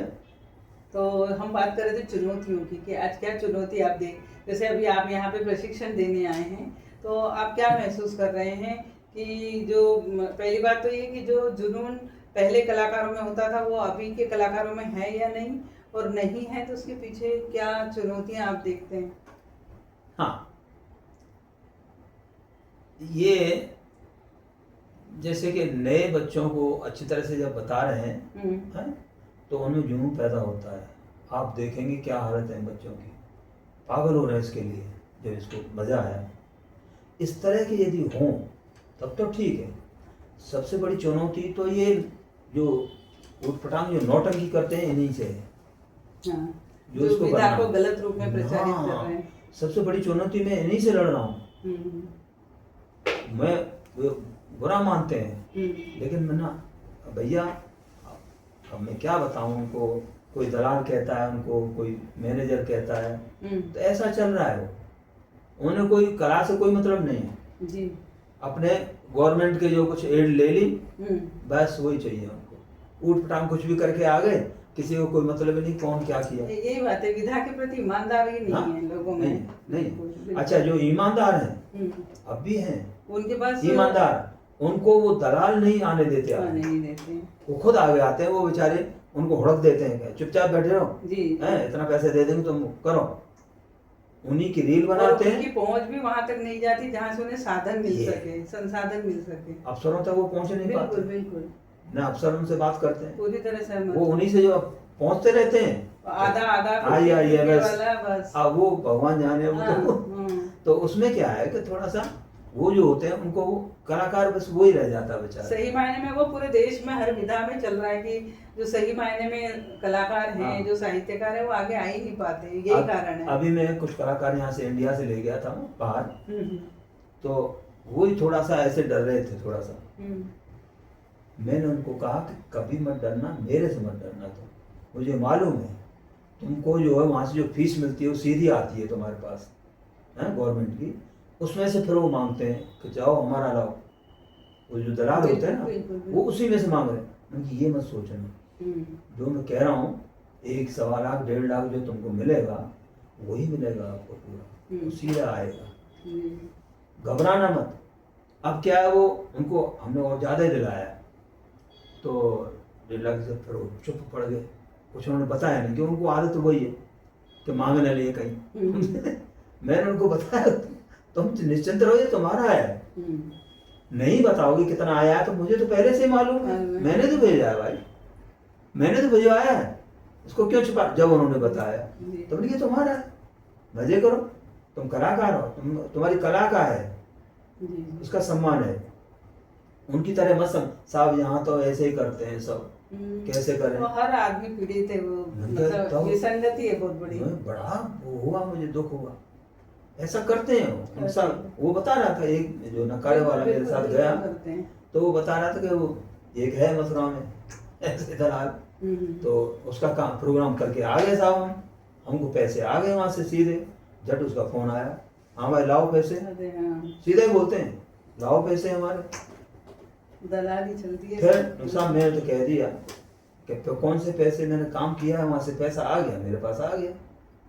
तो हम बात कर रहे थे चुनौतियों की कि आज क्या चुनौती आप जैसे अभी आप यहाँ पे प्रशिक्षण देने आए हैं, तो आप क्या महसूस कर रहे हैं कि जो पहली बात तो ये कि जो जुनून पहले कलाकारों में होता था वो अभी के कलाकारों में है या नहीं, और नहीं है तो उसके पीछे क्या चुनौतियां आप देखते हैं? हाँ, ये जैसे कि नए बच्चों को अच्छी तरह से जब बता रहे हैं तो उनमें जुनून पैदा होता है। आप देखेंगे क्या हालत है इन बच्चों की, पागल हो रहे हैं इसके लिए, जो इसको मज़ा है। इस तरह के यदि हों तब तो ठीक है। सबसे बड़ी चुनौती तो ये जो उटपटांग जो नौटंकी करते हैं इन्हीं से है, हाँ, जो जो इसको विधा करना को गलत रूप में प्रचारित कर हाँ, रहे हैं। सबसे बड़ी चुनौती मैं इन्हीं से लड़ रहा हूँ। मैं वो बुरा मानते हैं लेकिन मैं ना भैया, अब मैं क्या बताऊं उनको, कोई दलाल कहता है उनको, कोई मैनेजर कहता है, तो ऐसा चल रहा है। वो उन्हें कोई कला से कोई मतलब नहीं है जी। अपने गवर्नमेंट के जो कुछ एड ले ली बस वही चाहिए उनको। ऊट पटांग कुछ भी करके आ गए, किसी को कोई मतलब नहीं कौन क्या किया। यही बात है, विधा के प्रति ईमानदारी नहीं हाँ, है लोगों में। नहीं। अच्छा, जो ईमानदार हैं अब भी हैं उनके पास ईमानदार, उनको वो दलाल नहीं आने देते, आने नहीं देते, वो खुद आगे आते हैं। वो बेचारे उनको हुड़क देते हैं, चुपचाप बैठे रहो जी, इतना पैसे दे देंगे तुम करो। उन्हीं की रील बनाते हैं। उनकी पहुंच भी वहां तक नहीं जाती जहां से उन्हें साधन मिल सके, संसाधन मिल सके। अफसरों तक वो पहुंच नहीं पाते। बिल्कुल न अफसर उनसे बात करते हैं, पूरी तरह से वो उन्हीं से जो पहुंचते रहते हैं। आधा ये बस अब वो भगवान जाने तो उसमें क्या है कि थोड़ा सा वो जो होते हैं उनको वो कलाकार बस वो ही रह जाता है बेचारा। सही मायने में वो पूरे देश में हर विधा में चल रहा है कि जो सही मायने में कलाकार हैं, जो साहित्यकार है वो आगे आ ही नहीं पाते, यही कारण है। अभी मैं कुछ कलाकार यहाँ से इंडिया से ले गया था बाहर, तो वो ही थोड़ा सा ऐसे डर रहे थे थोड़ा सा। मैंने उनको कहा कि कभी मत डरना, मेरे से मत डरना। तो मुझे मालूम है तुमको जो है वहाँ से जो फीस मिलती है वो सीधी आती है तुम्हारे पास, है गवर्नमेंट की, उसमें से फिर वो मांगते हैं कि जाओ हमारा लाओ। वो जो दलाल होते हैं ना वो उसी में से मांग रहे हैं। उनकी ये मत सोचना, जो मैं कह रहा हूँ 1 सवा लाख 1.5 लाख जो तुमको मिलेगा वही मिलेगा आपको पूरा, वो सीधा आएगा, घबराना मत। अब क्या है वो उनको हमने और ज़्यादा ही दिलाया, तो 1.5 लाख से फिर वो चुप पड़ गए, कुछ उन्होंने बताया नहीं, क्योंकि उनको आदत वही है कि मांगने लिए कहीं। मैंने उनको बताया तुम निश्चिंत रहो, ये तुम्हारा है, नहीं बताओगे कितना आया है तो मुझे तो पहले से ही मालूम है, मैंने तो भेजा है भाई, मैंने तो भिजवाया है, इसको क्यों छुपा। जब उन्होंने बताया तो ये तुम्हारा है, मजे करो, तुम कलाकार हो, तुम्हारी कला का है, उसका सम्मान है। उनकी तरह मत साहब यहाँ तो ऐसे ही करते हैं सब, कैसे करें। वो हर आदमी पीड़ित है, वो मतलब विसंगति है बहुत बड़ी। बड़ा वो हुआ, मुझे दुख हुआ, ऐसा करते हैं उनसा। वो बता रहा था, एक जो नकारे वाला मेरे साथ गया तो वो बता रहा था कि वो एक है मथुरा में ऐसे दलाल, तो उसका काम प्रोग्राम करके आ गए साहब, हमको पैसे आ गए वहां से सीधे, झट उसका फोन आया, हाँ भाई लाओ पैसे, सीधे बोलते हैं लाओ पैसे हमारे, दलाली चलती है। फिर साहब मैंने तो कह दिया कि तो कौन से पैसे, मैंने काम किया है वहां से पैसा आ गया, मेरे पास आ गया,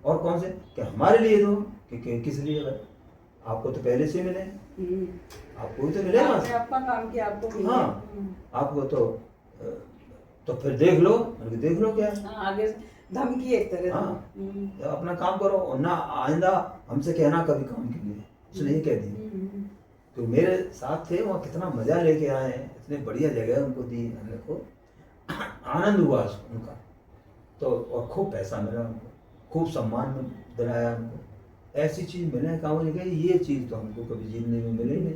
और कौन से कि हमारे लिए दो, कि किस लिए भाई, आपको तो पहले से मिले, आपको तो मिले वहां से, आपका काम किया आपको, हाँ आपको तो फिर देख लो, देख लो क्या आगे धमकी एक तरह। हाँ अपना काम करो और ना आइंदा हमसे कहना कभी काम के लिए, उसने ये कह दिया। तो मेरे साथ थे वहाँ, कितना मजा लेके आए हैं, इतने बढ़िया जगह उनको दी हमने को, आनंद हुआ उनका तो, और खूब पैसा मिला उनको, खूब सम्मान दिलाया उनको। ऐसी चीज मिले का मुझे कही, ये चीज तो हमको कभी जीने में मिले नहीं।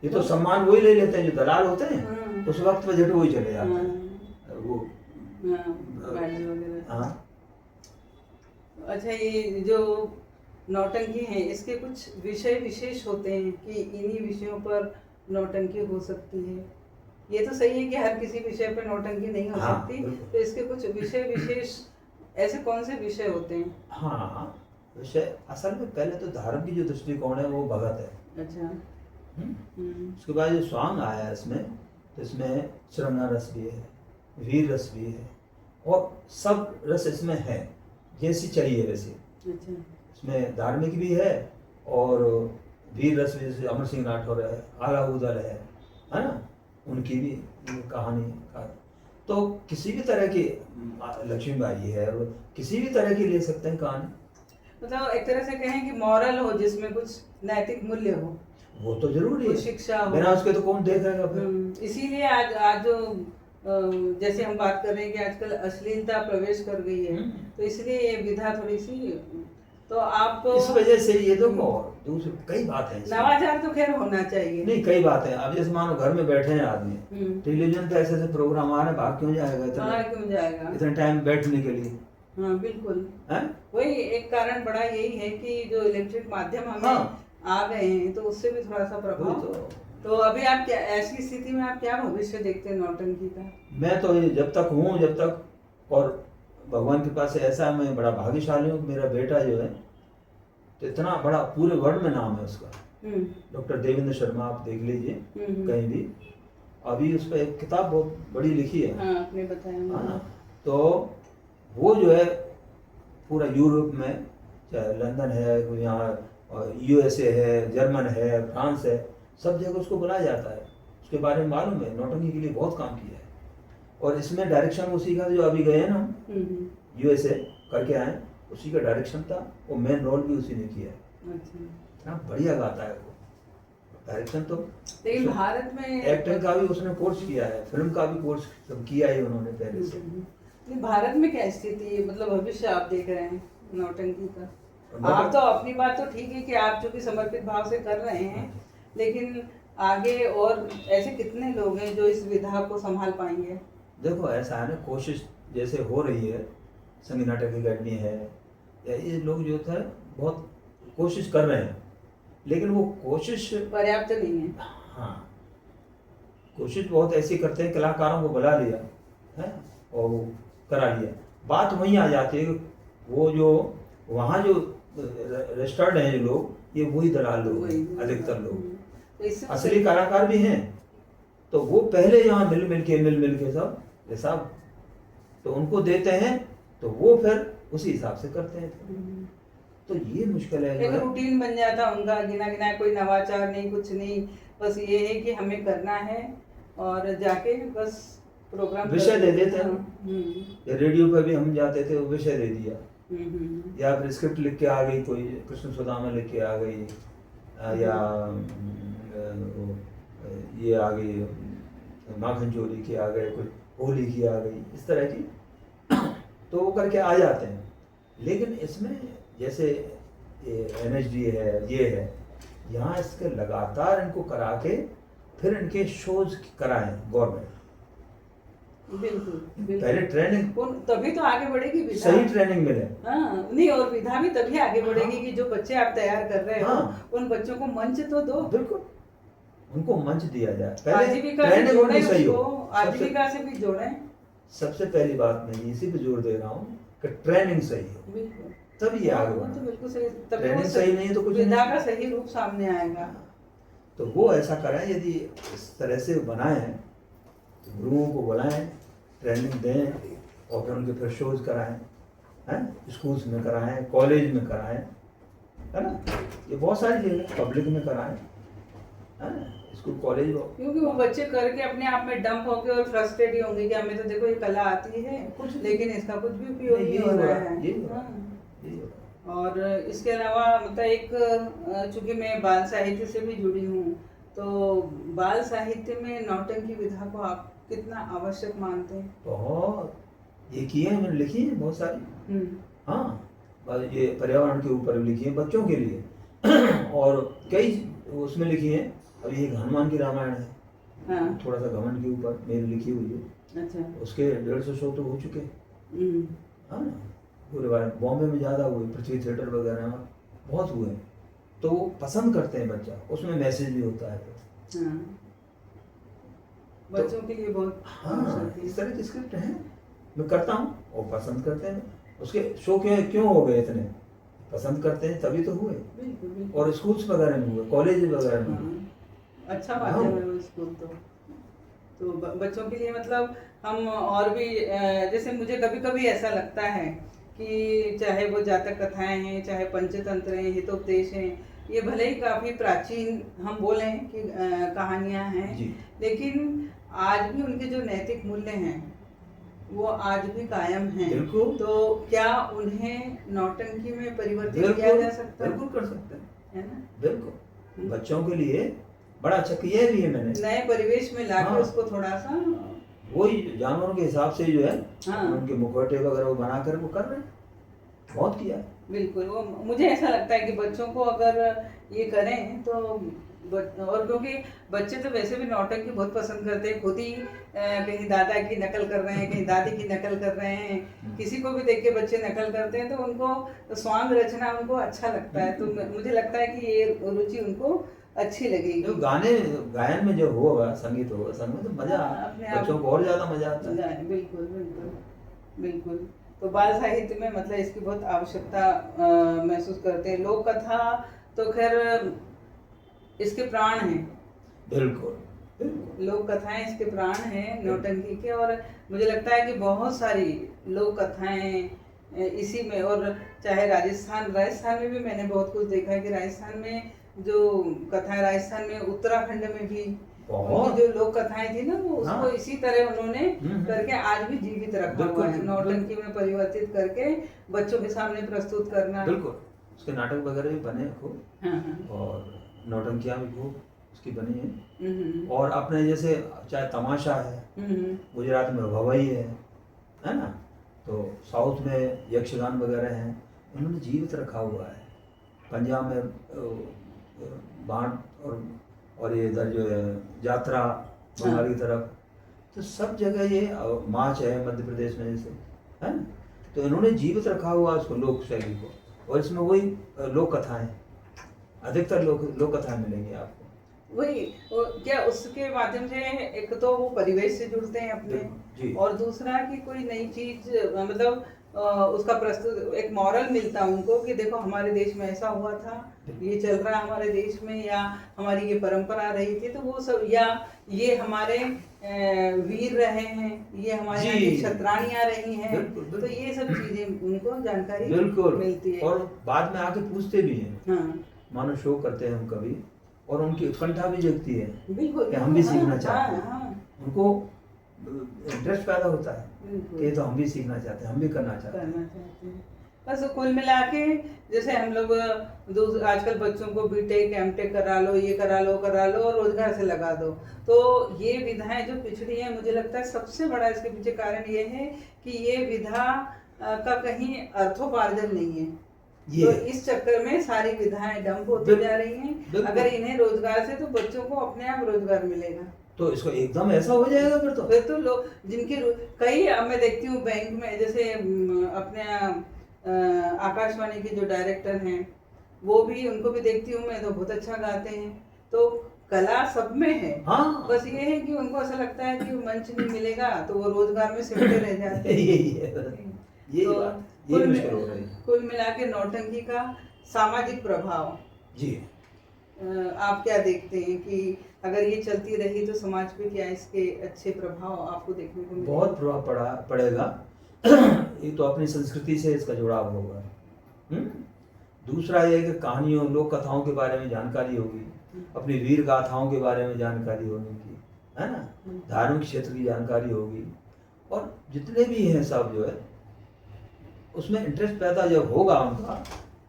ये तो सम्मान वही ले लेते हैं जो दलाल होते हैं, उस वक्त पे झट वही चले जाते हैं वो। हाँ अच्छा, ये जो नौटंकी है इसके कुछ विषय विशेष होते हैं कि इन्हीं विषयों पर नौटंकी हो सकती है। ये तो सही है कि हर किसी विषय पर नौटंकी नहीं हो सकती, तो इसके कुछ विषय विशेष ऐसे कौन से विषय होते हैं? हाँ विषय असल में पहले तो धर्म की जो दृष्टिकोण है वो भगत है। अच्छा। उसके बाद जो स्वांग आया है इसमें, तो इसमें श्रृंगार रस भी है, वीर रस भी है, और सब रस इसमें है जैसी चाहिए वैसे। अच्छा। इसमें धार्मिक भी है और वीर रस जैसे अमर सिंह राठौर है, आला उदल है ना, उनकी भी कहानी का, तो किसी भी तरह की लक्ष्मीबाई है, और किसी भी तरह की ले सकते हैं कहानी। मतलब एक तरह से कहें कि मॉरल हो, जिसमें कुछ नैतिक मूल्य हो, वो तो जरूरी कुछ है, शिक्षा हो। बिना उसके तो कौन देखेगा फिर। इसीलिए आज आज जो जैसे हम बात कर रहे हैं कि आजकल अश्लीलता प्रवेश कर गई है, तो इसलिए ये विधा थोड़ी सी, तो आप इस वजह से ये देखो, दूसरी कई बातें हैं इसमें। नवाचार तो खैर होना चाहिए। नहीं, कई बातें हैं। अब जैसे मानो घर में बैठे हैं आदमी, टेलीविजन पे ऐसे ऐसे प्रोग्राम आ रहे हैं, भाग क्यों जाएगा बाहर क्यों जाएगा इतने टाइम बैठने के लिए। हाँ बिल्कुल, हैं? वही एक कारण बड़ा यही है कि जो इलेक्ट्रिक माध्यम हमें हाँ। आ गए हैं, तो उससे भी थोड़ा सा वही प्रभाव। तो अभी आप क्या, ऐसी स्थिति में आप क्या भविष्य देखते हैं नौटंकी का? मैं तो ये जब तक हूँ, जब तक, और भगवान के पास से ऐसा मैं बड़ा भाग्यशाली हूँ, मेरा बेटा जो है, तो इतना बड़ा पूरे वर्ल्ड में नाम है उसका, डॉक्टर देवेंद्र शर्मा, आप देख लीजिए कहीं भी, अभी उस पर एक किताब बहुत बड़ी लिखी है। हाँ, आपने बताया। हाँ, तो वो जो है पूरा यूरोप में, चाहे लंदन है, यहाँ यूएसए है, जर्मन है, फ्रांस है, सब जगह उसको बुलाया जाता है, उसके बारे में मालूम है, नौटंकी के लिए बहुत काम किया है। और इसमें डायरेक्शन उसी का, जो अभी गए हैं ना यूएसए करके आए, उसी का डायरेक्शन था, वो मेन रोल भी उसी ने किया है। अच्छा, हाँ, बढ़िया गाता है वो, डायरेक्शन तो। लेकिन भारत में एक्टिंग का भी उसने कोर्स किया है, फिल्म का भी कोर्स सब किया है उन्होंने पहले से। लेकिन भारत में क्या स्थिति है, मतलब भविष्य आप देख रहे हैं नौटंकी का? आप तो अपनी बात तो ठीक है कि आप जो कि समर्पित भाव से कर रहे हैं, लेकिन आगे और ऐसे कितने लोग हैं जो इस विधा को संभाल पाएंगे? देखो, ऐसा है ना, कोशिश जैसे हो रही है, संगीत नाटक अकेडमी है, या ये लोग जो था बहुत कोशिश कर रहे हैं, लेकिन वो कोशिश पर्याप्त नहीं है। हाँ, कोशिश बहुत ऐसी करते हैं, कलाकारों को बुला लिया है और वो करा लिया, बात वहीं आ जाती है कि वो जो वहाँ जो रजिस्टर्ड हैं जो लोग, ये वही दलाल लोग हैं, अधिकतर लोग। असली कलाकार भी हैं, तो वो पहले यहाँ मिल के सब हिसाब तो उनको देते हैं, तो वो फिर उसी हिसाब से करते हैं। तो ये मुश्किल है, एक रूटीन बन जाता उनका, गिना गिना, कोई नवाचार नहीं, कुछ नहीं, बस ये है कि हमें करना है और जाके बस प्रोग्राम विषय दे देते हैं। रेडियो पे भी हम जाते थे, वो विषय दे दिया, या फिर स्क्रिप्ट लिख के आ गई, कोई कृष्ण सुदामा लिख के आ गई, या ये आ गई माखन चोरी की आ गए, कोई होली की आ गई, इस तरह की तो वो करके आ जाते हैं। लेकिन इसमें जैसे NHD है, ये है, यहाँ इसके लगातार इनको करा के फिर इनके शोज कराएं गवर्नमेंट। बिल्कुल, पहले ट्रेनिंग, तभी तो आगे बढ़ेगी विधा। सही ट्रेनिंग मिले। हाँ, नहीं, और विधा भी तभी आगे बढ़ेगी कि जो बच्चे आप तैयार कर रहे हो, उन बच्चों को मंच तो दो। बिल्कुल, उनको मंच दिया जाए, पहले आजीविका से जोड़ें उसको, आजीविका से भी जोड़ें। सबसे पहली बात मैं इसी पे जोर दे रहा हूँ कि ट्रेनिंग सही हो, बिल्कुल, तभी आगे बढ़ना। तो बिल्कुल सही, ट्रेनिंग सही नहीं है तो कुछ विधा का सही रूप सामने आएगा। तो वो ऐसा करें, यदि इस तरह से बनाएं, तो गुरुओं को बुलाएं, ट्रेनिंग दें, और फिर उनके फिर शोज कराएं, हैं, स्कूल्स में कराएं, कॉलेज में कराएं, है ना, ये बहुत सारी जगह, पब्लिक में कराएं, है ना, स्कूल कॉलेज हो, क्योंकि वो बच्चे करके अपने आप में डंप होंगे और फ्रस्ट्रेट ही होंगे कि हमें तो देखो ये कला आती है कुछ, लेकिन इसका कुछ भी उपयोग नहीं हो रहा है। और इसके अलावा मतलब एक, चूंकि मैं बाल साहित्य से भी जुड़ी हूँ, तो बाल साहित्य में नौटंकी विधा को आप कितना आवश्यक मानते हैं? बहुत, ये किए हैं, मैंने लिखी है बहुत सारी। हाँ, ये पर्यावरण के ऊपर लिखी है, बच्चों के लिए और कई उसमें लिखी है। अब ये हनुमान की रामायण है, हाँ, थोड़ा सा घमंड के ऊपर मेरी लिखी हुई है। अच्छा, उसके 150 शो तो हो चुके। हाँ, पूरे बार बॉम्बे में ज़्यादा हुए, पृथ्वी थिएटर वगैरह में बहुत हुए, तो वो पसंद करते हैं बच्चा, उसमें मैसेज भी होता है। हाँ, बच्चों के लिए बहुत। हाँ, इस तरह की स्क्रिप्ट है, मैं करता हूँ और पसंद करते हैं। उसके शो क्यों हो गए इतने, पसंद करते हैं तभी तो हुए। बिल्कुल, बिल्कुल। और स्कूल्स वगैरह में हुए, कॉलेज वगैरह में हुए। अच्छा माध्यम है वो स्कूल तो बच्चों के लिए, मतलब हम और भी जैसे मुझे कभी कभी ऐसा लगता है कि चाहे वो जातक कथाएं हैं, चाहे पंचतंत्र हैं, हितोपदेश हैं, ये भले ही काफी प्राचीन हम बोलें कि कहानियां हैं, जी लेकिन आज भी उनके जो नैतिक मूल्य हैं वो आज भी कायम हैं। बिल्कुल तो क्या उन्हें नौटंकी में परिवर्तित किया बिल्कुल जा सकता है? बिल्कुल कर सकते हैं, है ना? बिल्कुल बच्चों के लिए बड़ा अच्छा किया भी है मैंने। नए परिवेश में लाके हाँ। उसको थोड़ा सा वही जानवरों के हिसाब से जो है हाँ। उनके मुखौटे वगैरह वो बना कर वो कर रहे हैं, बहुत किया है। बिल्कुल, वो मुझे ऐसा लगता है कि बच्चों को अगर ये करें तो और क्योंकि बच्चे तो वैसे भी नौटंकी बहुत पसंद करते हैं, खुद ही कहीं दादा की नकल कर रहे हैं, कहीं दादी की नकल कर रहे हैं, किसी को भी देख के बच्चे नकल करते हैं तो उनको स्वांग रचना उनको अच्छा लगता है। तो मुझे लगता है कि ये रुचि उनको अच्छी लगेगी। जो गाने गायन में जो होगा, संगीत होगा, संग में तो मजा अपने आप बच्चों को और ज्यादा मजा आता है। बिल्कुल बिल्कुल बिल्कुल। तो बाल साहित्य में मतलब इसकी बहुत आवश्यकता महसूस करते हैं। लोक कथा तो खैर इसके प्राण हैं, बिल्कुल बिल्कुल लोक कथाएं इसके प्राण हैं नौटंकी के। और मुझे लगता है कि बहुत सारी लोक कथाएं इसी में, और चाहे राजस्थान में भी मैंने बहुत कुछ देखा है कि राजस्थान में जो कथाएं, राजस्थान में उत्तराखंड में भी उनकी जो लोक कथाएं थी ना वो उसको हाँ। इसी तरह उन्होंने करके आज भी जीवित रखा हुआ है, नौटंकी में परिवर्तित करके बच्चों के सामने प्रस्तुत करना। बिल्कुल उसके नाटक वगैरह भी बने खूब, हाँ। और नौटंकियां भी खूब उसकी बनी है। और अपने जैसे चाहे तमाशा है, गुजरात में भवाई है ना, तो साउथ में यक्षगान वगैरह हैं, इन्होंने जीवित रखा हुआ है। पंजाब में बाण और ये इधर जो है यात्रा बंगाल की तरफ, तो सब जगह ये माच है मध्य प्रदेश में जैसे, है ना, तो इन्होंने जीवित रखा हुआ उसको, लोक शैली को। और इसमें वही लोक कथाएं, अधिकतर लोक कथाएं मिलेंगी आपको। वही क्या उसके माध्यम से एक तो वो परिवेश से जुड़ते हैं अपने जी। और दूसरा कि कोई नई चीज मतलब उसका प्रस्तुत एक मॉरल मिलता है उनको कि देखो हमारे देश में ऐसा हुआ था, ये चल रहा है हमारे देश में, या हमारी ये परंपरा रही थी, तो वो सब, या ये हमारे वीर रहे हैं, ये हमारे यहाँ की क्षत्राणियां रही हैं। तो ये सब चीजें उनको जानकारी मिलती है और बाद में आके पूछते भी हैं। हाँ। मानो शो करते हैं हम कभी, और उनकी उत्कंठा भी जगती है बिल्कुल कि हम भी सीखना चाहते हैं। उनको इंटरेस्ट पैदा होता है कि ये तो हम भी सीखना चाहते हैं, हम भी करना चाहते हैं। बस कुल मिला के जैसे हम लोग आजकल बच्चों को बीटेक एमटेक करा लो, ये करा लो और रोजगार से लगा दो, तो ये विधाएं जो पिछड़ी हैं, मुझे लगता है सबसे बड़ा इसके पीछे कारण ये है कि ये विधा का कहीं अर्थोपार्जन नहीं है। तो इस चक्कर में सारी विधाएं डंप होती जा रही हैं। अगर इन्हें रोजगार से, तो बच्चों को अपने आप रोजगार मिलेगा, तो इसको एकदम ऐसा हो जाएगा फिर तो लोग जिनकी कई, अब मैं देखती हूँ बैंक में जैसे अपने आकाशवाणी के जो डायरेक्टर हैं वो भी, उनको भी देखती हूँ मैं, तो बहुत अच्छा गाते हैं। तो कला सब में है। हाँ। बस ये है कि उनको ऐसा लगता है कि मंच नहीं मिलेगा तो वो रोजगार में सिमटे रह जाते हैं। यही बात मुश्किल हो रही है। कुल मिला के नौटंकी का सामाजिक प्रभाव जी, आप क्या देखते हैं कि अगर ये चलती रही तो समाज पे क्या इसके अच्छे प्रभाव आपको देखने को मिलेंगे? बहुत प्रभाव पड़ेगा। ये तो अपनी संस्कृति से इसका जुड़ाव होगा। दूसरा ये कि कहानियों, लोक कथाओं के बारे में जानकारी होगी, अपनी वीर गाथाओं के बारे में जानकारी होगी, है ना, धार्मिक क्षेत्र की जानकारी होगी, और जितने भी हैं सब जो है उसमें इंटरेस्ट पैदा जब होगा उनका,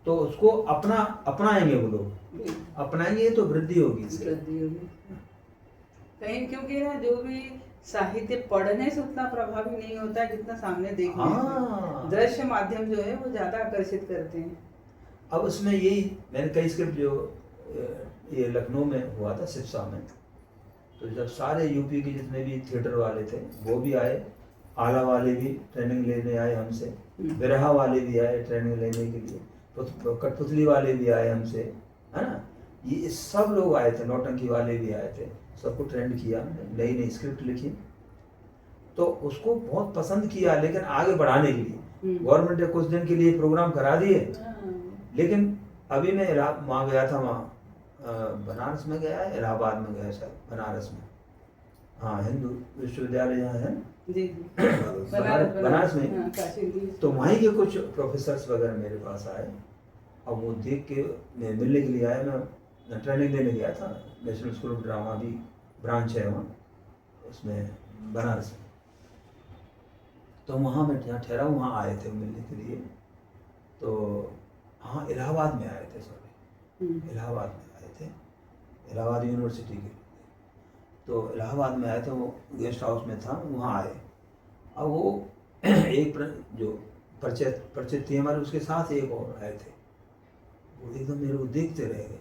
तो उसको अपनाएंगे वो लोग, अपनाएंगे तो वृद्धि होगी कहीं, क्योंकि ना जो भी साहित्य पढ़ने से उतना प्रभावी नहीं होता है जितना सामने देखने से। दृश्य माध्यम जो है वो ज्यादा आकर्षित करते हैं। अब उसमें यही मैंने कई स्क्रिप्ट जो ये लखनऊ में हुआ था, सिरसा में, तो जब सारे यूपी के जितने भी थिएटर वाले थे वो भी आए, आला वाले भी ट्रेनिंग लेने आए हमसे, बिरहा वाले भी आए ट्रेनिंग लेने के लिए, कठपुतली वाले भी आए हमसे, है ना, ये सब लोग आए थे, नौटंकी वाले भी आए थे, सबको ट्रेंड किया, नई नई स्क्रिप्ट लिखी, तो उसको बहुत पसंद किया। लेकिन आगे बढ़ाने के लिए गवर्नमेंट ने कुछ दिन के लिए प्रोग्राम करा दिए, लेकिन अभी मैं वहाँ गया था, वहाँ बनारस में गया है, इलाहाबाद में गया शायद, बनारस में, हाँ, हिंदू विश्वविद्यालय यहाँ है बनारस में, तो वहीं के कुछ प्रोफेसर्स वगैरह मेरे पास आए अब वो देख के मैं मिलने के लिए आया, मैं ट्रेनिंग देने गया था, नेशनल स्कूल ऑफ ड्रामा भी ब्रांच है वहाँ, उसमें बनारस में। तो वहाँ मैं जहाँ ठहरा हूँ वहाँ आए थे मिलने के लिए। तो हाँ, इलाहाबाद में आए थे, सॉरी इलाहाबाद में आए थे, इलाहाबाद यूनिवर्सिटी के। तो इलाहाबाद में आए थे, वो गेस्ट हाउस में था, वहाँ आए। अब वो एक जो परिचित थी हमारे, उसके साथ एक और आए थे। वो एकदम मेरे को देखते रह गए,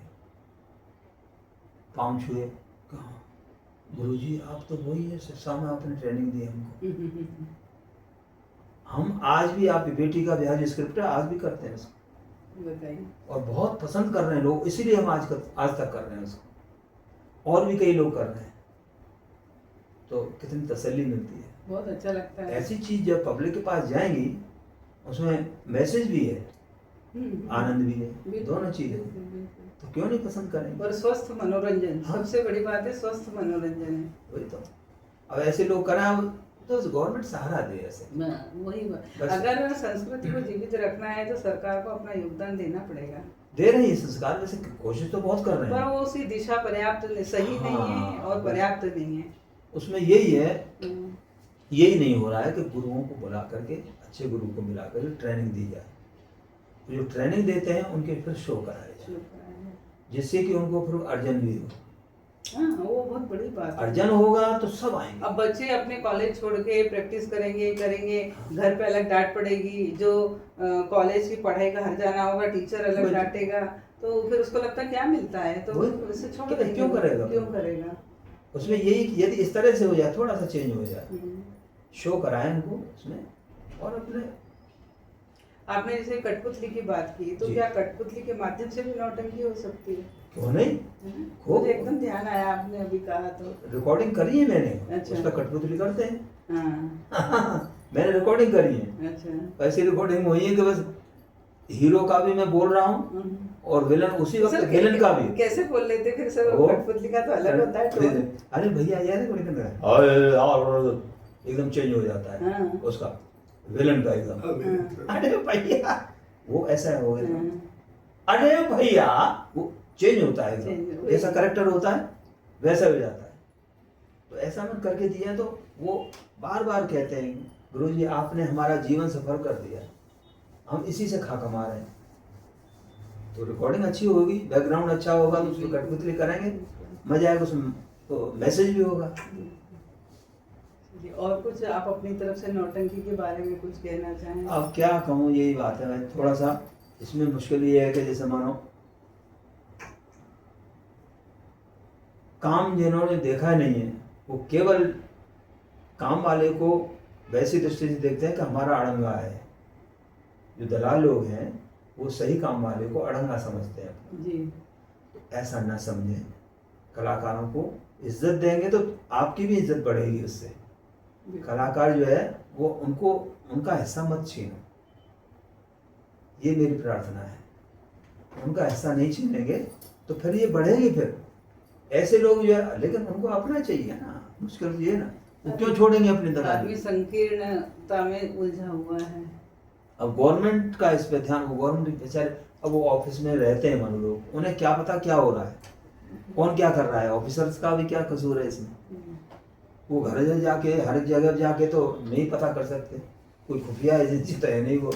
पाँव छुए, कहा गुरुजी आप तो वही है, शिक्षा में आपने ट्रेनिंग दी हमको। हम आज भी आपकी बेटी का ब्याह जो स्क्रिप्ट है आज भी करते हैं उसको, बताइए। और बहुत पसंद कर रहे हैं लोग, इसीलिए हम आज तक कर रहे हैं उसको, और भी कई लोग कर रहे हैं। तो कितनी तसल्ली मिलती है, बहुत अच्छा लगता है। ऐसी चीज जब पब्लिक के पास जाएंगी उसमें मैसेज भी है, आनंद भी है, दोनों चीजें, तो क्यों नहीं पसंद करेंगे। और स्वस्थ मनोरंजन, हाँ। सबसे बड़ी बात है स्वस्थ मनोरंजन है। वही तो, अब ऐसे लोग करें तो गवर्नमेंट सहारा दे ऐसे। वही बस। अगर संस्कृति को जीवित रखना है तो सरकार को अपना योगदान देना पड़ेगा। दे रही है संस्कार, वैसे कोशिश तो बहुत कर रहे पर हैं, वो उसी दिशा पर्याप्त सही नहीं है हाँ, और पर्याप्त नहीं है। उसमें यही है, यही नहीं हो रहा है कि गुरुओं को बुला करके, अच्छे गुरु को मिला करके ट्रेनिंग दी जाए, जो ट्रेनिंग देते हैं उनके फिर शो कराए जाए, जिससे कि उनको फिर अर्जन भी हो। हाँ, वो बहुत बड़ी बात है। अर्जन होगा तो सब आएंगे। अब बच्चे अपने कॉलेज छोड़ के प्रैक्टिस करेंगे, घर पे अलग डांट पड़ेगी, जो कॉलेज की पढ़ाई का हर जाना होगा, टीचर अलग डांटेगा, तो फिर उसको लगता क्या मिलता है, तो उससे छोड़ देंगे। क्यों करेगा। उसमें यही, यदि इस तरह से हो जाए, थोड़ा सा चेंज हो जाए, शो कराएं उनको उसमें, और अपने। आपने जैसे कठपुतली की बात की, तो क्या कठपुतली के माध्यम से भी नौटंकी हो सकती है? क्यों नहीं, मुझे एकदम ध्यान आया आपने अभी कहा तो। रिकॉर्डिंग करी है मैंने। अच्छा। उसका कठपुतली करते हैं। हाँ। मैंने रिकॉर्डिंग करी है। अच्छा। ऐसी रिकॉर्डिंग हुई है कि बस हीरो का भी मैं बोल रहा हूँ और विलन उसी वक्त विलन का भी। कैसे बोल लेते फिर सर? कठपुतली का तो अलग होता है टोन। अरे भैया यार एकदम चेंज हो जाता है। हाँ। उसका विलन का एकदम, अरे भैया वो ऐसा हो गया, अरे भैया वो चेंज होता है एकदम, जैसा करेक्टर होता है वैसा हो जाता है। तो ऐसा मैं करके दिया, तो वो बार बार कहते हैं गुरुजी आपने हमारा जीवन सफल कर दिया, हम इसी से खा कमा रहे हैं। तो रिकॉर्डिंग अच्छी होगी, बैकग्राउंड अच्छा होगा, तो उसको कठपुतली करेंगे, मजा आएगा, उसमें तो मैसेज भी होगा। और कुछ आप अपनी तरफ से नौटंकी के बारे में कुछ कहना चाहें? अब क्या कहूँ, यही बात है, थोड़ा सा इसमें मुश्किल ये है कि जैसे मानो काम जिन्होंने देखा नहीं है, वो केवल काम वाले को वैसी दृष्टि से देखते हैं कि हमारा अड़ंगा है। जो दलाल लोग हैं वो सही काम वाले को अड़ंगा समझते हैं जी। तो ऐसा ना समझें, कलाकारों को इज्जत देंगे तो आपकी भी इज्जत बढ़ेगी उससे। कलाकार जो है वो उनको उनका हिस्सा मत छीनो, ये मेरी प्रार्थना है। उनका हिस्सा नहीं छीनेंगे तो फिर ये बढ़ेगी। फिर ऐसे लोग जो है, लेकिन उनको अपना चाहिए ना, मुश्किल ये ना, वो क्यों छोड़ेंगे अपनी दलाली? आदमी संकीर्णता में उलझा हुआ है। अब गवर्नमेंट का इस पे ध्यान, गवर्नमेंट बेचारे, अब वो ऑफिस में रहते हैं मन लोग, उन्हें क्या पता क्या हो रहा है, कौन क्या कर रहा है, ऑफिसर्स का भी क्या कसूर है इसमें। वो घर जाके हर एक जगह जाके तो नहीं पता कर सकते, कोई खुफिया एजेंसी तो है नहीं वो।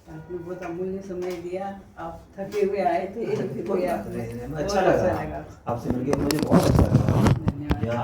आपने बहुत अमूल्य समय दिया, आप थके हुए आए थे, अच्छा लगा आपसे मिलकर, मुझे बहुत अच्छा लगा। धन्यवाद।